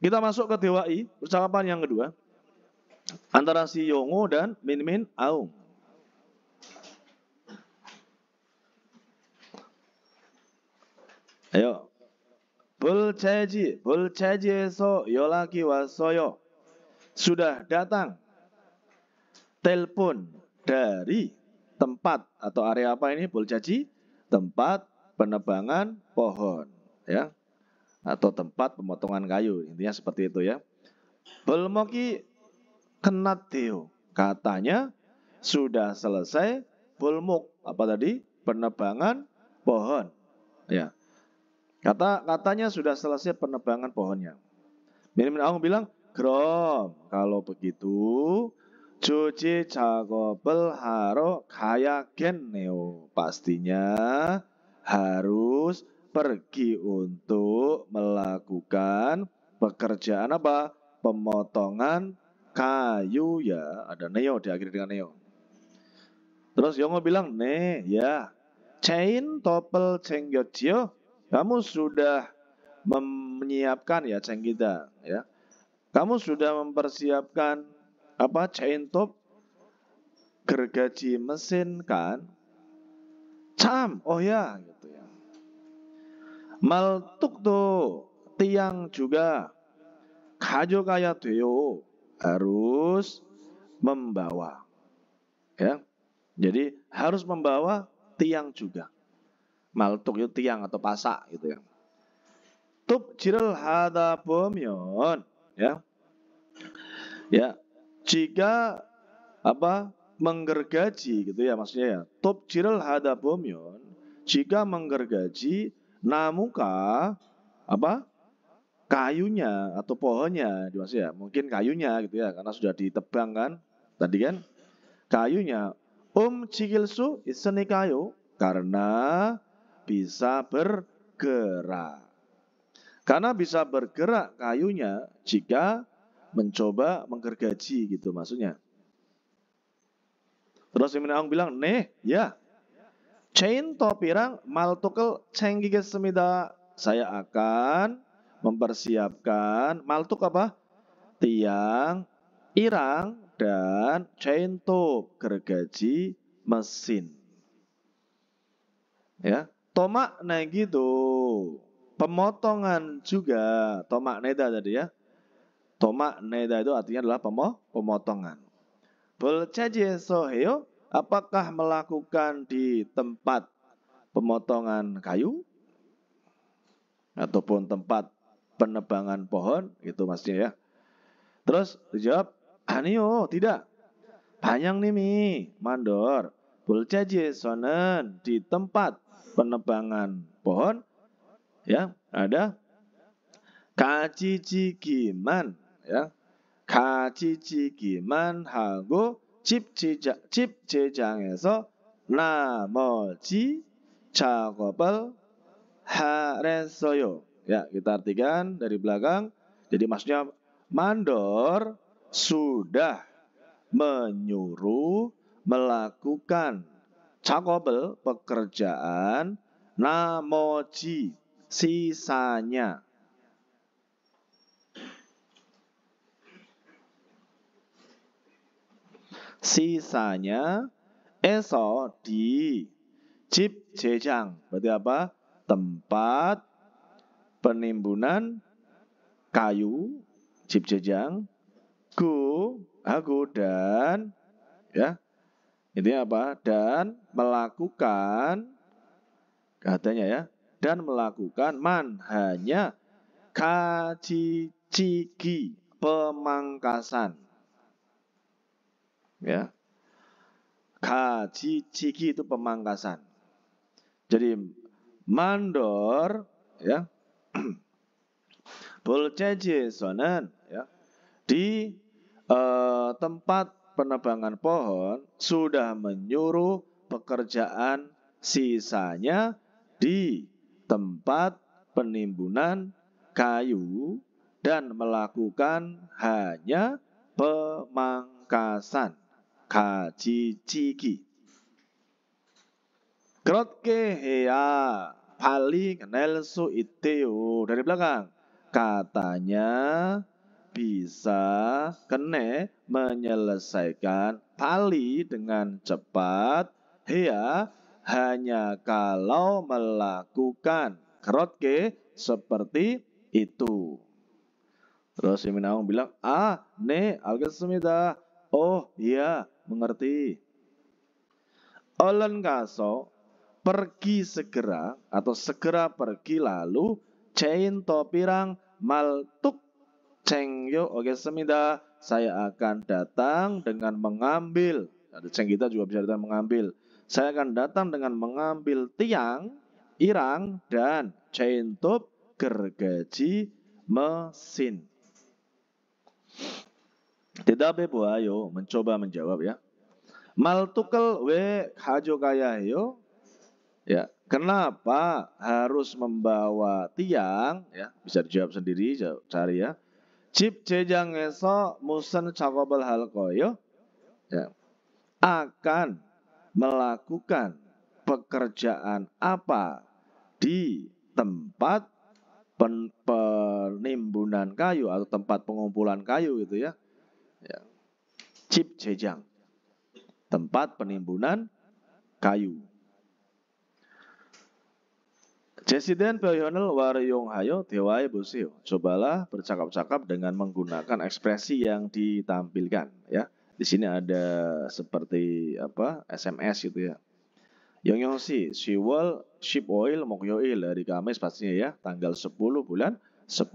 Speaker 1: Kita masuk ke Dewa I, percakapan yang kedua. Antara si Yongo dan Min Aung. Ayo. Bulceji에서 연락이 왔어요. Sudah datang. Telepon dari tempat atau area apa ini? Bulceji, tempat penebangan pohon. Ya. Atau tempat pemotongan kayu, intinya seperti itu ya. Belmoki kenateo, katanya sudah selesai bulmuk, apa tadi? Penebangan pohon. Ya. Katanya sudah selesai penebangan pohonnya. Min Aung bilang, "Krom, kalau begitu Joji 작업을 하러 가야겠네요. Pastinya harus pergi untuk melakukan pekerjaan apa? Pemotongan kayu ya. Ada neo diakhiri dengan neo. Terus Yongo bilang, "네, ya. Chain topel cengyotio. Kamu sudah menyiapkan ya chain kita, ya. Kamu sudah mempersiapkan apa? Chain top gergaji mesin kan? Cam, oh ya, gitu ya. Maltuk tuh tiang juga kajo kaya tuh harus membawa ya. Jadi harus membawa tiang juga. Maltuk itu tiang atau pasak gitu ya. Tup jirel hada bomion ya. Ya, jika apa menggergaji gitu ya maksudnya ya. Tup jirel hada bomion jika menggergaji namuka apa kayunya atau pohonnya maksudnya mungkin kayunya gitu ya karena sudah ditebang kan tadi kan Kayunya 움직일수 있으니까요. Karena bisa bergerak. Karena bisa bergerak kayunya jika mencoba menggergaji gitu maksudnya. Terus Ibnu Aung bilang, "네, ya. Chain topirang maltukal 챙기겠습니다." Saya akan mempersiapkan maltuk apa? Tiang, irang, dan chain top gergaji mesin. Ya, tomak nah gitu. Pemotongan juga, tomak neda tadi ya. Tomak neda itu artinya adalah pemotongan. Bolcajeso heo, apakah melakukan di tempat pemotongan kayu ataupun tempat penebangan pohon gitu maksudnya ya. Terus dijawab, anio tidak. Panjang nih mi, mandor. Bolcajesonen di tempat penebangan pohon ya ada 가지지기만 ya 가지지기만 하고 집 제장에서 나머지 작업을 하랬어요. Ya, kita artikan dari belakang. Jadi maksudnya mandor sudah menyuruh melakukan 작업을 pekerjaan namoji sisanya. Sisanya eso di 집 제장. Berarti apa? Tempat penimbunan kayu, 집 제장. Aku dan ya. Intinya apa? Dan melakukan katanya ya. Dan melakukan hanya kajicigi pemangkasan. Ya. Kajicigi itu pemangkasan. Jadi mandor ya. Bolcejesonen ya. Di tempat penebangan pohon sudah menyuruh pekerjaan sisanya di tempat penimbunan kayu dan melakukan hanya pemangkasan. 가지치기. 그렇게 해야 빨리 낼 수 있대요. Dari belakang. Katanya bisa kene menyelesaikan pali dengan cepat. Hea hanya kalau melakukan krodke seperti itu. Terus Ibnu Aung bilang, 네, 알겠습니다. Oh, iya, mengerti. Olen kaso, pergi segera atau segera pergi lalu chain topirang maltuk cengyo oke semida saya akan datang dengan mengambil ada ceng kita juga bisa datang mengambil saya akan datang dengan mengambil tiang irang dan chain top gergaji mesin. Tidak bebuayo mencoba menjawab ya. Maltukal we 가져가야 해요. Ya, kenapa harus membawa tiang? Ya, bisa dijawab sendiri, cari ya. 집 제장에서 무슨 작업을 할 거예요? Ya, akan melakukan pekerjaan apa di tempat penimbunan kayu atau tempat pengumpulan kayu gitu ya. Ya. 집 제장, tempat penimbunan kayu. Jesiden 표현을 활용하여 대화해 보세요. Cobalah bercakap-cakap dengan menggunakan ekspresi yang ditampilkan ya. Di sini ada seperti apa? SMS gitu ya. 영영씨 10월 15일 목요일 hari Kamis pastinya ya, tanggal 10 bulan 10.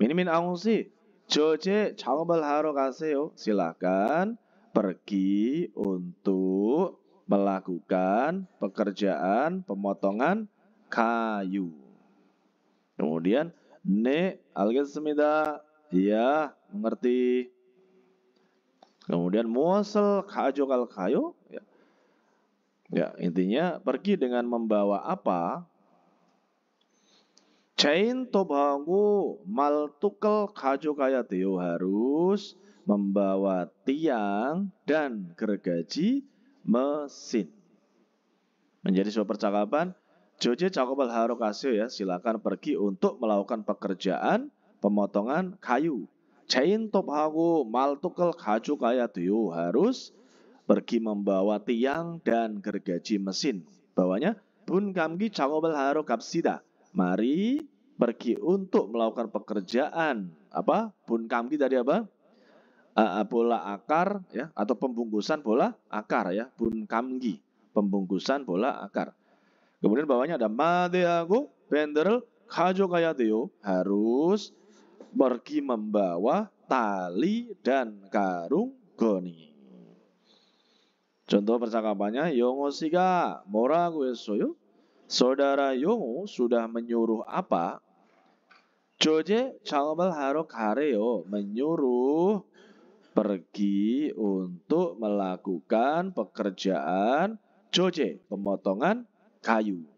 Speaker 1: Minimin 아웅씨 저 제 작업을 하러 가세요. Silakan pergi untuk melakukan pekerjaan pemotongan kayu. Kemudian 네, 알겠습니다. Ya, mengerti. Kemudian muasal kajokal kayo, ya. Ya, intinya pergi dengan membawa apa? Chain tobhago maltukal kajokaya teo, harus membawa tiang dan gergaji mesin. Menjadi sebuah percakapan, Joje cakobal harokasyo ya, silakan pergi untuk melakukan pekerjaan pemotongan kayu. Chain tobhago maltukal kajokaya teo, harus pergi membawa tiang dan gergaji mesin. Bawahnya, Bun kamgi cakobal harokapsida. Mari pergi untuk melakukan pekerjaan apa? Bun kamgi tadi apa? Bola akar ya, atau pembungkusan bola akar ya, bun kamgi, pembungkusan bola akar. Kemudian bawahnya ada madeago benderel kajo kaya deo, harus pergi membawa tali dan karung goni. Contoh percakapannya, Yongo siga morago esoyo. Saudara Yongo sudah menyuruh apa? Joje cakobal haro kareo, menyuruh pergi untuk melakukan pekerjaan joje, pemotongan kayu.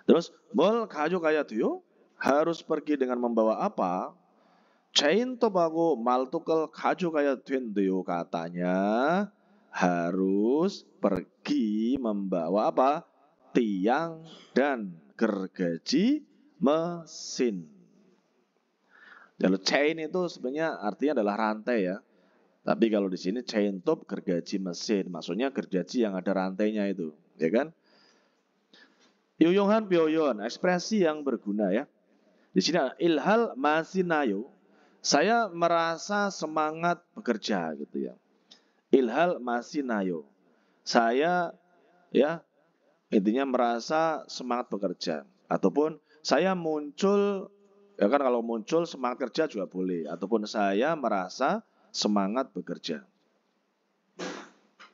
Speaker 1: Terus, mol kayu kaya tuyo, harus pergi dengan membawa apa? Chain tobago maltukal kayu kaya tuyo, katanya harus pergi membawa apa? Tiang dan gergaji mesin. Kalau chain itu sebenarnya artinya adalah rantai ya. Tapi kalau di sini chain top gergaji mesin, maksudnya gergaji yang ada rantainya itu, ya kan? Yuyonghan pyoyon, ekspresi yang berguna ya. Di sini ilhal masinayo, saya merasa semangat bekerja gitu ya. Ilhal masinayo, saya ya intinya merasa semangat bekerja, ataupun saya muncul, ya kan, kalau muncul semangat kerja juga boleh, ataupun saya merasa semangat bekerja.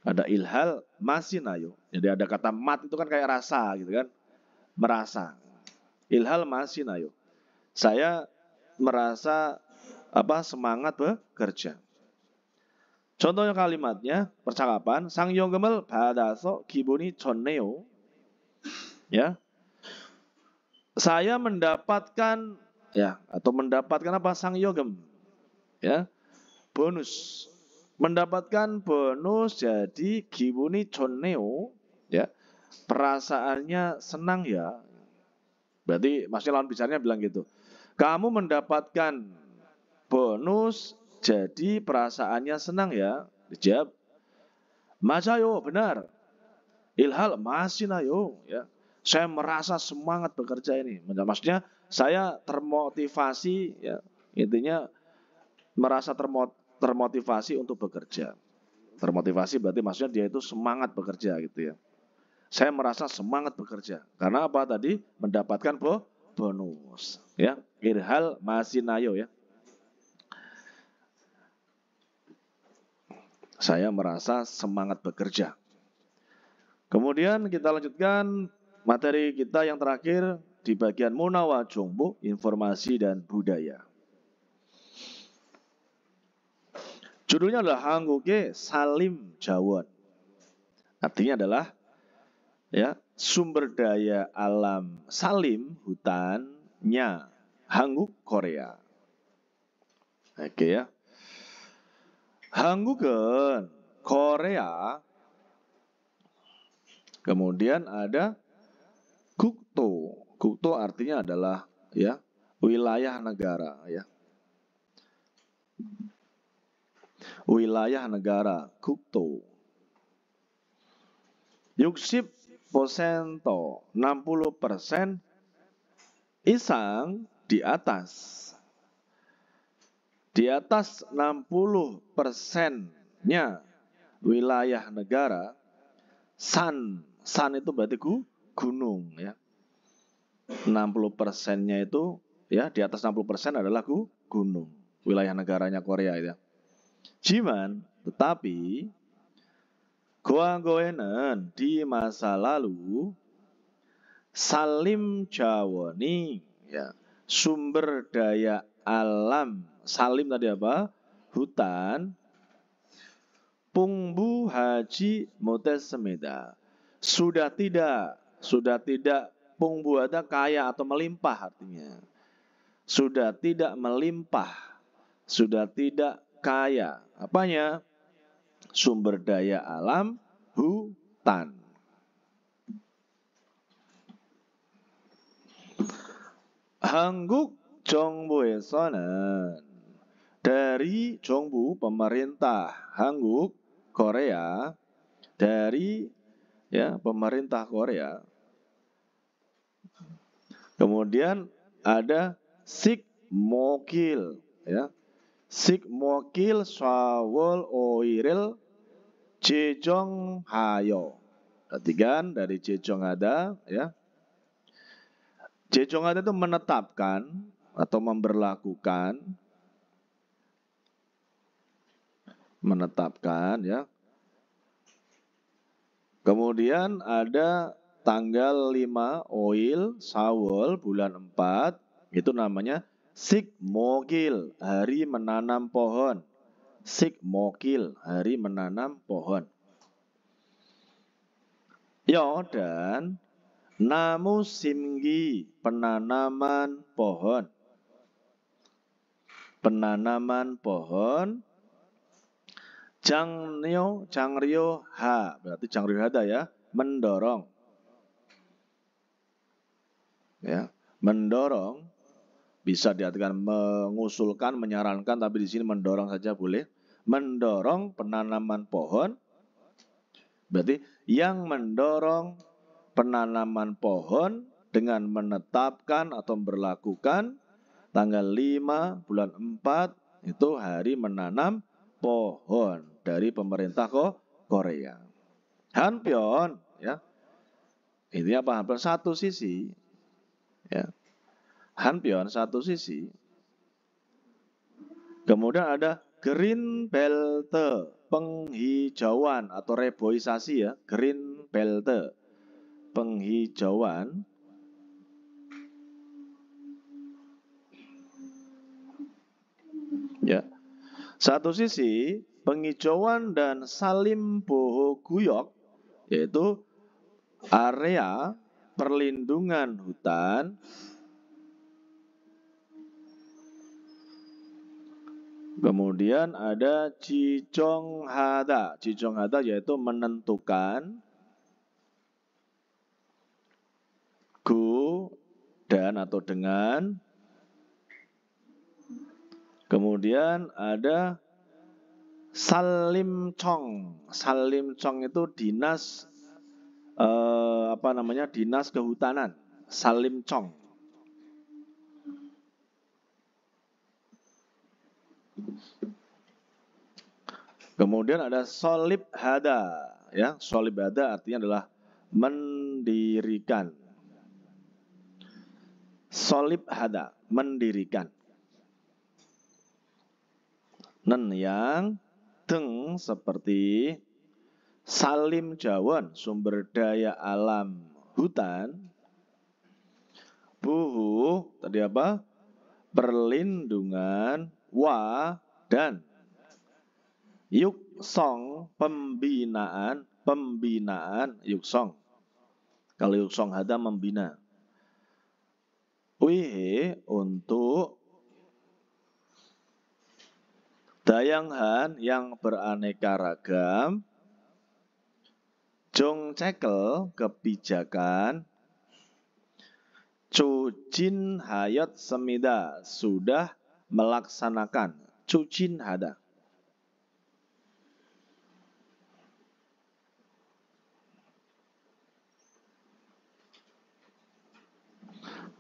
Speaker 1: Ada ilhal masinayo, jadi ada kata mat itu kan kayak rasa gitu kan, merasa. Ilhal masinayo, saya merasa apa, semangat bekerja. Contohnya kalimatnya, percakapan sang yonggemel badaso kibuni chonneo, ya, saya mendapatkan ya, atau mendapatkan apa, sang yogem ya, bonus, mendapatkan bonus, jadi kibuni chonneo ya, perasaannya senang ya. Berarti maksudnya lawan bicaranya bilang gitu, kamu mendapatkan bonus jadi perasaannya senang ya. Dijawab, masayo, benar. Ilhal masinayo ya, saya merasa semangat bekerja ini. Maksudnya saya termotivasi ya, intinya merasa termotivasi untuk bekerja. Termotivasi berarti maksudnya dia itu semangat bekerja gitu ya. Saya merasa semangat bekerja karena apa tadi? Mendapatkan bonus ya. Ilhal masinayo ya. Saya merasa semangat bekerja. Kemudian kita lanjutkan materi kita yang terakhir di bagian Munawa Jongbo, informasi dan budaya. Judulnya adalah Hangguge Salim Jawon. Artinya adalah ya, sumber daya alam Salim, hutannya Hanguk Korea. Oke ya. Hanggugen Korea. Kemudian ada Gukto. Gukto artinya adalah ya, wilayah negara ya. Wilayah negara, Gukto. 60%, 60% isang di atas. Di atas 60%-nya wilayah negara, san itu berarti gunung ya. 60%-nya itu ya, di atas 60% adalah gunung, wilayah negaranya Korea ya. Jiman, tetapi Goa-goenen di masa lalu Salim Jawoni ya, sumber daya alam Salim tadi apa? Hutan Pungbu Haji Mutesmeda. Sudah tidak Pungbu ada kaya atau melimpah artinya. Sudah tidak melimpah, sudah tidak kaya. Apanya? Sumber daya alam hutan. Hangguk 정부에서는 dari 정부 pemerintah Hangguk Korea, dari pemerintah Korea. Kemudian ada Sikmokil ya. Sikmokil Swawol Oiril Jejong Hayo. Perhatikan dari Jejong ada ya. Jejong ada itu menetapkan atau menetapkan ya. Kemudian ada tanggal 5 Oil Sawol bulan 4 itu namanya Sikmokil, hari menanam pohon. Sikmokil, hari menanam pohon. Ya, dan Namusimgi, penanaman pohon. Penanaman pohon. Jangrio ha, berarti Jangrio hada ya, mendorong. Ya, mendorong bisa diartikan mengusulkan, menyarankan, tapi di sini mendorong saja boleh. Mendorong penanaman pohon. Berarti yang mendorong penanaman pohon dengan menetapkan atau memberlakukan tanggal 5 bulan 4 itu hari menanam pohon dari pemerintah Korea. Hanpyeon ya. Ini apa? Hanpyeon satu sisi ya. Hanpyeon satu sisi. Kemudian ada green belt, penghijauan atau reboisasi ya, green belt, penghijauan. Ya. Satu sisi penghijauan dan salim bohoguyok yaitu area perlindungan hutan. Kemudian ada Jijonghada. Jijonghada yaitu menentukan go dan atau dengan. Kemudian ada Salimchong. Salimchong itu dinas dinas kehutanan. Salimchong. Kemudian ada Solibhada ya. Solibhada artinya adalah mendirikan. Solibhada, mendirikan. Nen yang deng seperti Salim Jawon, sumber daya alam hutan. Buhu, tadi apa? Perlindungan. Wa, dan Yuksong, pembinaan. Pembinaan, Yuksong. Kalau Yuksong hada membina. Wihe, untuk Dayanghan yang beraneka ragam. Jongcekel, kebijakan. Cujin hayat semida, sudah melaksanakan. Cujin hada.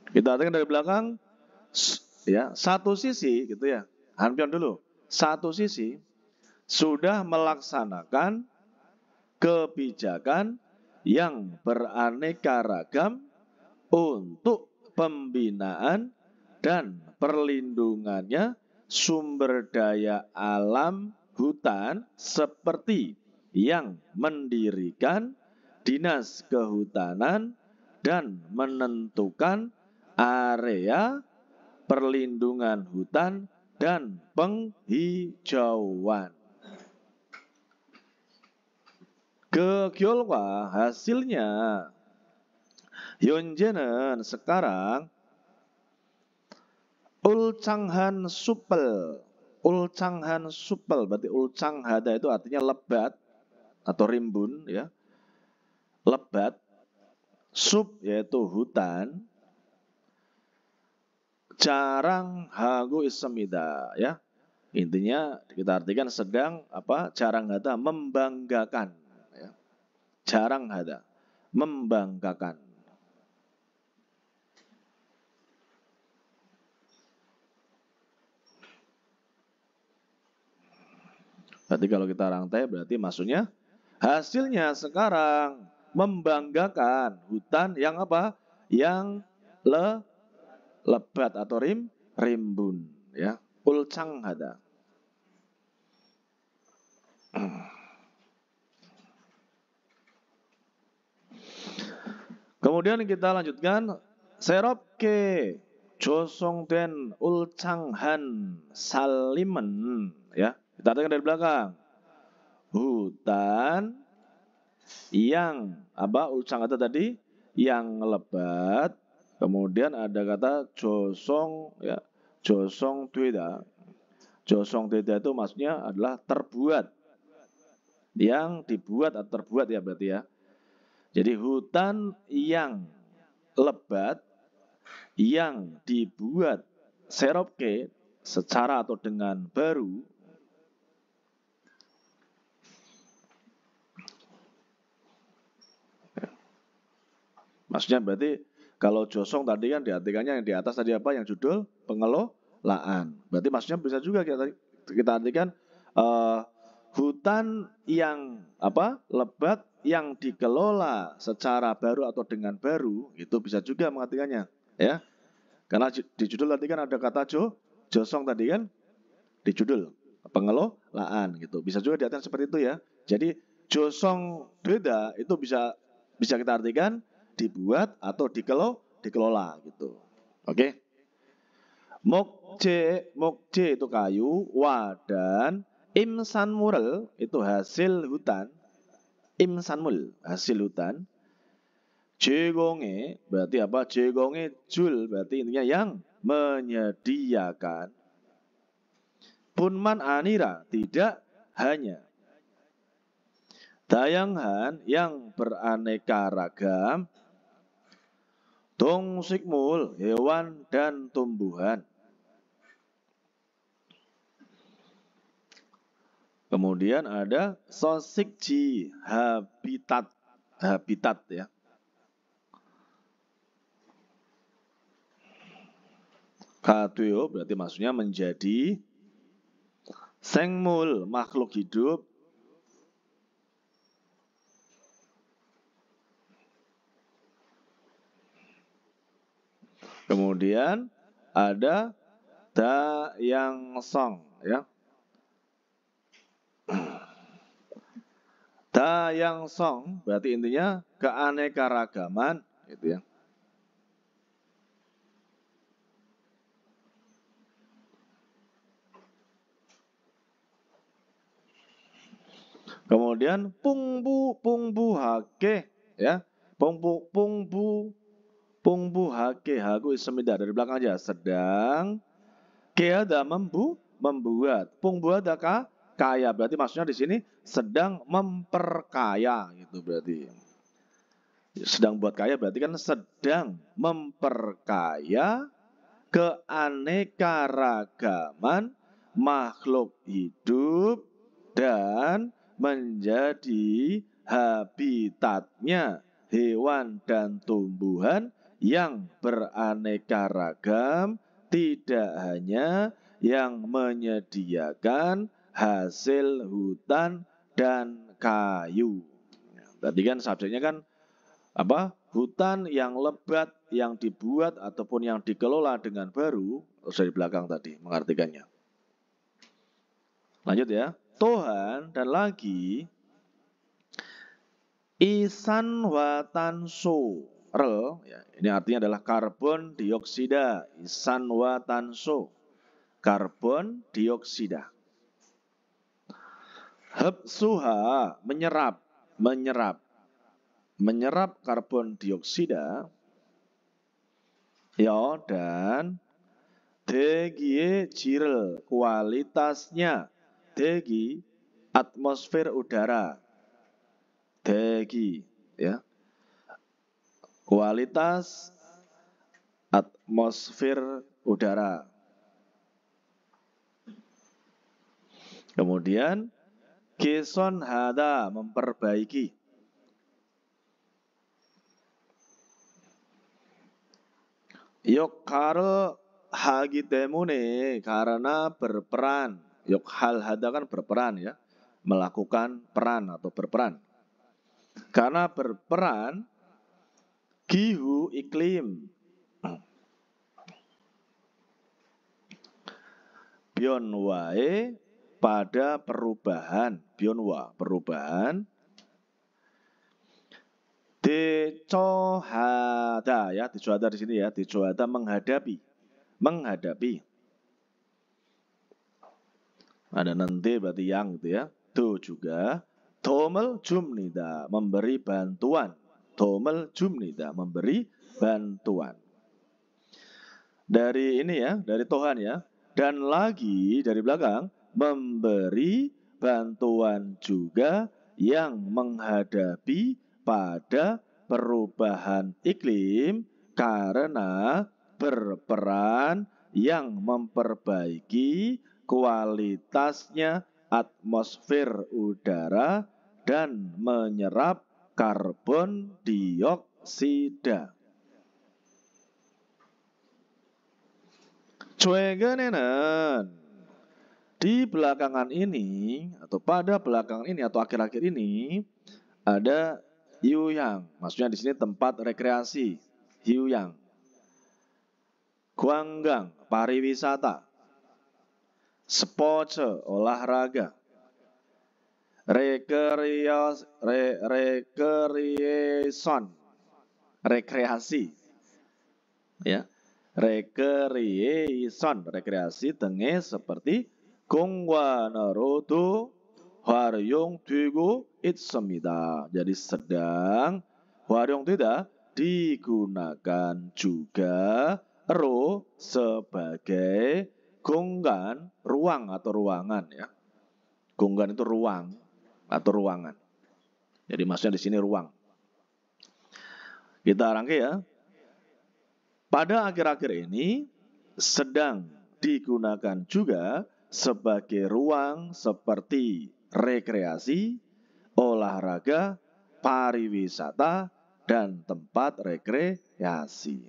Speaker 1: Kita artikan dari belakang ya, satu sisi gitu ya. Hanpyeon dulu. Satu sisi sudah melaksanakan kebijakan yang beraneka ragam untuk pembinaan dan perlindungannya sumber daya alam hutan seperti yang mendirikan dinas kehutanan dan menentukan area perlindungan hutan dan penghijauan. Gegolwa hasilnya Yonje는 sekarang ulcanghan supel. Ulcanghan supel berarti ulcanghada itu artinya lebat atau rimbun ya. Lebat. Sup yaitu hutan. Jarang hagu isemida ya. Intinya kita artikan sedang apa? Jarang hada membanggakan ya. Jarang hada membanggakan. Berarti kalau kita rangkai berarti maksudnya hasilnya sekarang membanggakan hutan yang apa? Yang lebat atau rimbun ya. Ulcang hada. Kemudian kita lanjutkan seropke josongden ulcanghan salimen ya. Kita artikan dari belakang. Hutan yang apa ulcang kata tadi yang lebat. Kemudian ada kata josong ya, josong tweda. Josong tweda itu maksudnya adalah terbuat. Yang dibuat atau terbuat ya berarti ya. Jadi hutan yang lebat yang dibuat seropke secara atau dengan baru. Maksudnya berarti kalau josong tadi kan diartikannya yang di atas tadi apa? Yang judul pengelolaan. Berarti maksudnya bisa juga kita artikan hutan yang apa? Lebat yang dikelola secara baru atau dengan baru itu bisa juga mengartikannya, ya. Karena di judul tadi kan ada kata josong tadi kan di judul pengelolaan gitu. Bisa juga diartikan seperti itu ya. Jadi josong beda itu bisa kita artikan dibuat atau dikelola gitu. Oke. Mokje itu kayu, wadan, imsanmul itu hasil hutan. Imsanmul hasil hutan. Jegonge berarti apa? Jegonge jul berarti intinya yang menyediakan. Punman anira tidak hanya. Dayanghan yang beraneka ragam. Dongsikmul hewan dan tumbuhan. Kemudian ada sosikji habitat ya. Katuyo berarti maksudnya menjadi. Sengmul makhluk hidup. Kemudian ada da yang song ya. Da yang song berarti intinya keanekaragaman gitu ya. Kemudian pungbu hake ya. Pungbu hake haku isemida dari belakang aja sedang keada membuat pungbu ada kaya berarti maksudnya di sini sedang memperkaya gitu berarti sedang buat kaya berarti kan sedang memperkaya keanekaragaman makhluk hidup dan menjadi habitatnya hewan dan tumbuhan yang beraneka ragam, tidak hanya yang menyediakan hasil hutan dan kayu. Tadi kan subjeknya kan apa? Hutan yang lebat, yang dibuat ataupun yang dikelola dengan baru, dari belakang tadi mengartikannya. Lanjut ya. Tuhan dan lagi isan watanso rel ya, ini artinya adalah karbon dioksida. Isan watanso karbon dioksida. Hepsuha menyerap menyerap karbon dioksida ya, dan degi jirel kualitasnya, degi atmosfer udara, degi ya, kualitas atmosfer udara. Kemudian Geson hada memperbaiki. Yokhal hagi temune karena berperan. Yokhal hada kan berperan ya, melakukan peran atau berperan. Karena berperan gihu iklim. Bionwae pada perubahan, bionwa perubahan. Dicohada ya, dicohada di sini ya, dicohada menghadapi. Ada nanti berarti yang gitu ya. Do juga domel jumnida memberi bantuan. Domel jumnida memberi bantuan. Dari ini ya, dari Tuhan ya. Dan lagi dari belakang memberi bantuan juga yang menghadapi pada perubahan iklim karena berperan yang memperbaiki kualitasnya atmosfer udara dan menyerap karbon dioksida. 최근에는 di belakangan ini atau pada belakangan ini atau akhir-akhir ini ada Hyuyang, maksudnya di sini tempat rekreasi, Hyuyang. Gwanggang, pariwisata. Sports, olahraga. Recreation, rekreasi. Ya. Recreation, rekreasi tengah seperti 공관으로도 활용되고 있습니다. Jadi sedang 활용되다 digunakan juga ro sebagai 공간, ruang atau ruangan ya. 공간 itu ruang atau ruangan. Jadi maksudnya di sini ruang. Kita rangkai ya. Pada akhir-akhir ini sedang digunakan juga sebagai ruang seperti rekreasi, olahraga, pariwisata, dan tempat rekreasi.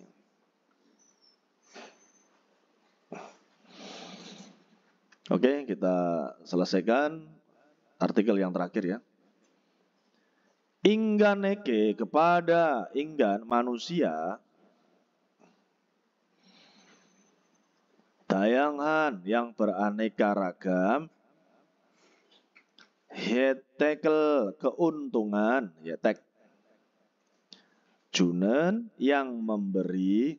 Speaker 1: Oke, kita selesaikan artikel yang terakhir ya. Ingganeke kepada inggan manusia. Dayangan yang beraneka ragam, hetekel keuntungan, hetek. Junen yang memberi,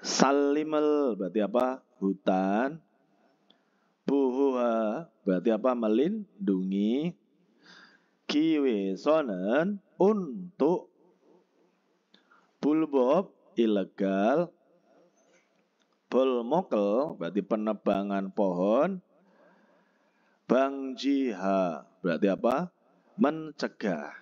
Speaker 1: salimel berarti apa? Hutan. Buhuha berarti apa? Melindungi. Kiwesonen untuk. Bulbob ilegal. Bolmokel berarti penebangan pohon. Bangjiha berarti apa? Mencegah.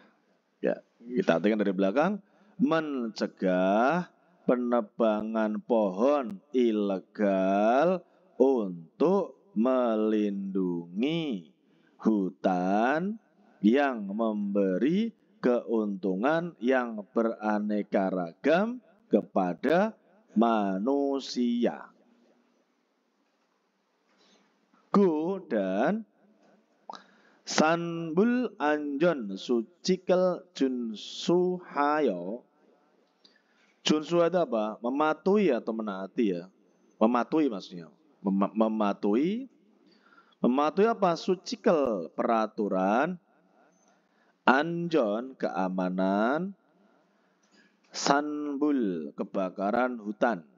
Speaker 1: Ya, kita artikan dari belakang. Mencegah penebangan pohon ilegal untuk melindungi hutan yang memberi keuntungan yang beraneka ragam kepada manusia. Go dan sanbul anjon sucikel junsu hayo. Junsu itu apa? Mematuhi atau menaati ya? Mematuhi maksudnya. Mematuhi apa? Sucikel peraturan. Anjon keamanan. Sanbul kebakaran hutan.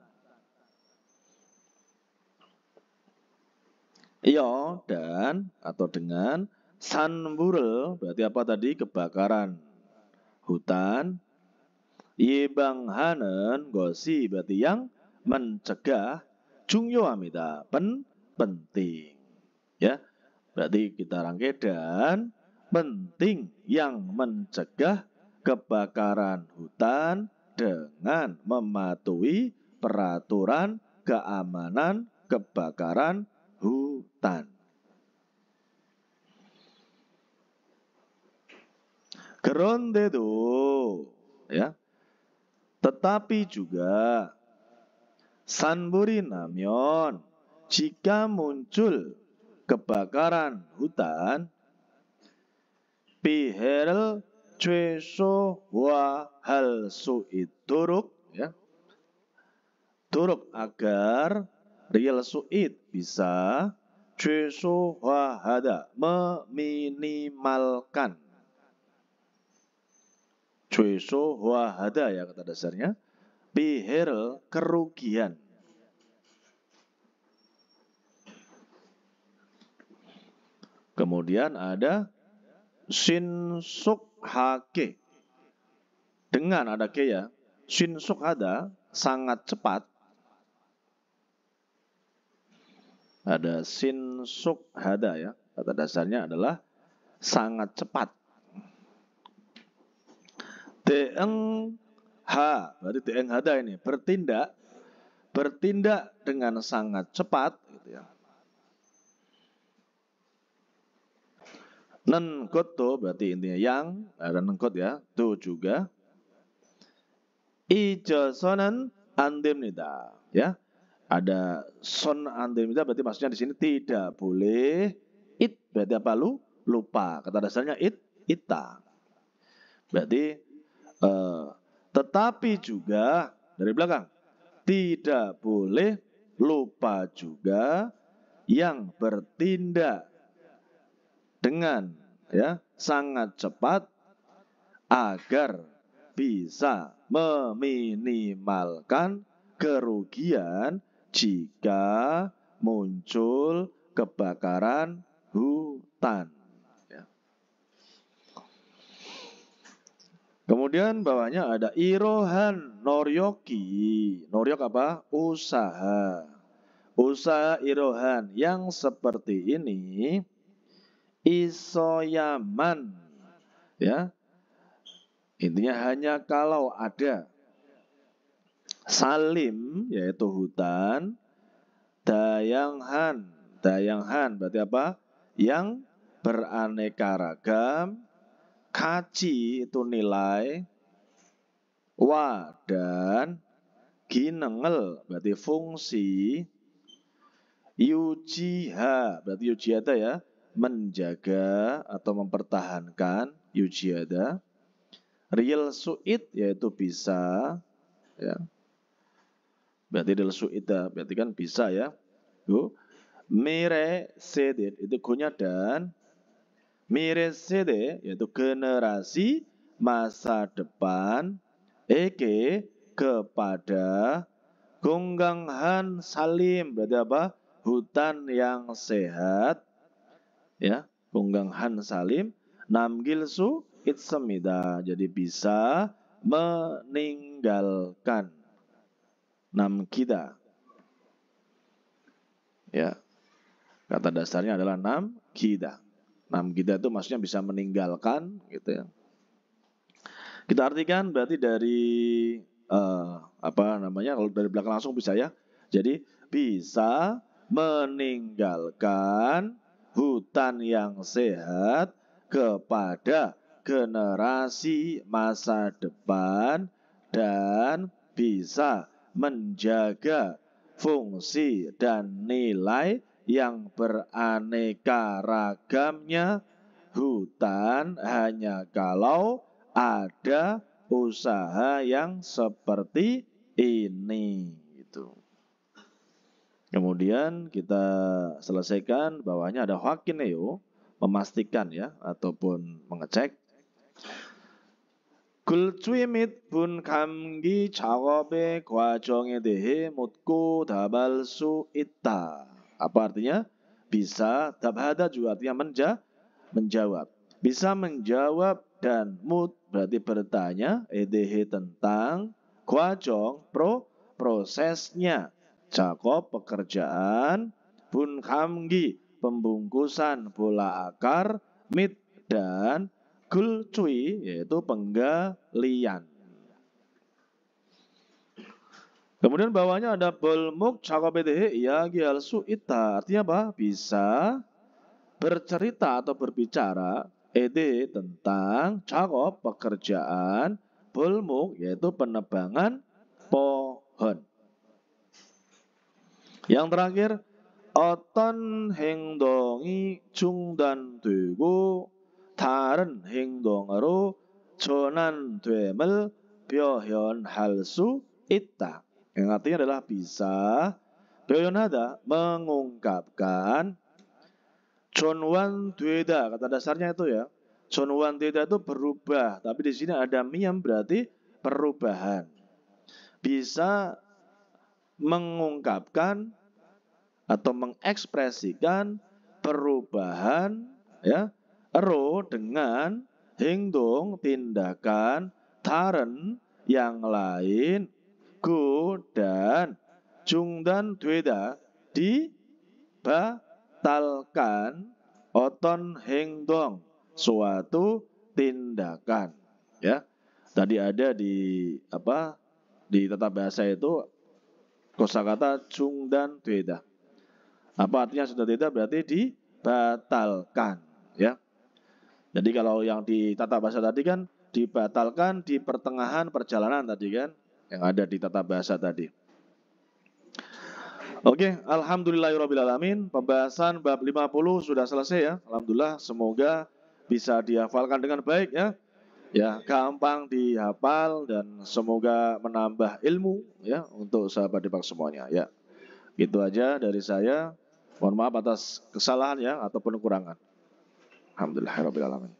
Speaker 1: Iyo dan atau dengan Sanburel berarti apa tadi? Kebakaran hutan. Yebanghanen gosi berarti yang mencegah. 중요합니다. penting. Ya, berarti kita rangkai dan penting yang mencegah kebakaran hutan dengan mematuhi peraturan keamanan kebakaran hutan. 그런데도 ya, tetapi juga 산불이 나면 jika muncul kebakaran hutan 피해를 최소화할 수 있도록 ya, 도록 agar real suit bisa 최소화하다 meminimalkan. 최소화하다 ya kata dasarnya. Piher kerugian. Kemudian ada 신속하게. Dengan ada ke ya. 신속하다 sangat cepat. Ada 신속하다 ya. Kata dasarnya adalah sangat cepat. 대응하 berarti 대응하다 ini bertindak dengan sangat cepat gitu ya. Nenkot berarti intinya yang, ada nenkot ya, itu juga ijosonan andemnida ya. Ada son andemnida berarti maksudnya di sini tidak boleh berarti apa? Lupa. Kata dasarnya ita. Berarti tetapi juga dari belakang tidak boleh lupa juga yang bertindak dengan ya sangat cepat agar bisa meminimalkan kerugian jika muncul kebakaran hutan. Kemudian bawahnya ada irohan noryoki. Noryok apa? Usaha. Usaha irohan yang seperti ini isoyaman. Ya. Intinya hanya kalau ada salim yaitu hutan, dayanghan. Dayanghan berarti apa? Yang beraneka ragam. Kaci itu nilai, wa dan ginengel berarti fungsi, yujiha berarti yujiada ya, menjaga atau mempertahankan yujiada, real suit yaitu bisa ya, berarti real suit berarti kan bisa ya, mire sedit itu gunya dan Miresede yaitu generasi masa depan kepada Gongganghan Salim berarti apa? Hutan yang sehat ya, Gongganghan Salim namgilsu itsemida jadi bisa meninggalkan namkida ya, kata dasarnya adalah namkida. Namkida itu maksudnya bisa meninggalkan gitu ya. Kita artikan berarti dari kalau dari belakang langsung bisa ya. Jadi bisa meninggalkan hutan yang sehat kepada generasi masa depan dan bisa menjaga fungsi dan nilai yang beraneka ragamnya hutan hanya kalau ada usaha yang seperti ini gitu. Kemudian kita selesaikan bawahnya ada 확인해요 memastikan ya ataupun mengecek. 굴주의 및 분감기 작업의 과정에 대해 묻고 답할 수 있다. Apa artinya? Bisa. Dabhada juga artinya menjawab. Bisa menjawab dan mut berarti bertanya, edh tentang, kwajong prosesnya, Jakob pekerjaan, bun kamgi pembungkusan bola akar, mit dan gul cuy yaitu penggalian. Kemudian bawahnya ada bolmuk Jakob edh ya gialsu ita, artinya apa? Bisa bercerita atau berbicara tentang Jakob pekerjaan, bolmuk yaitu penebangan pohon. Yang terakhir, 어떤 행동이 중단되고 다른 행동으로 전환됨을 표현할 수 있다. Yang artinya adalah bisa 표현하다, mengungkapkan, Chonwan Dweda, kata dasarnya itu ya. Chonwan Dweda itu berubah, tapi di sini ada miyam berarti perubahan. Bisa mengungkapkan atau mengekspresikan perubahan ya, ro dengan 행동 tindakan, 다른 yang lain, gu dan 중단 되다 dibatalkan, oton 행동 suatu tindakan ya. Tadi ada di tata bahasa itu kosakata 중단 되다. Apa artinya sudah tidak berarti dibatalkan ya. Jadi kalau yang di tata bahasa tadi kan dibatalkan di pertengahan perjalanan tadi kan, yang ada di tata bahasa tadi. Oke, alhamdulillahirobbilalamin. Pembahasan bab 50 sudah selesai ya. Alhamdulillah, semoga bisa dihafalkan dengan baik ya. Ya, gampang dihafal dan semoga menambah ilmu ya untuk sahabat Depak semuanya ya. Gitu aja dari saya. Mohon maaf atas kesalahan ya ataupun kekurangan. Alhamdulillahirobbilalamin.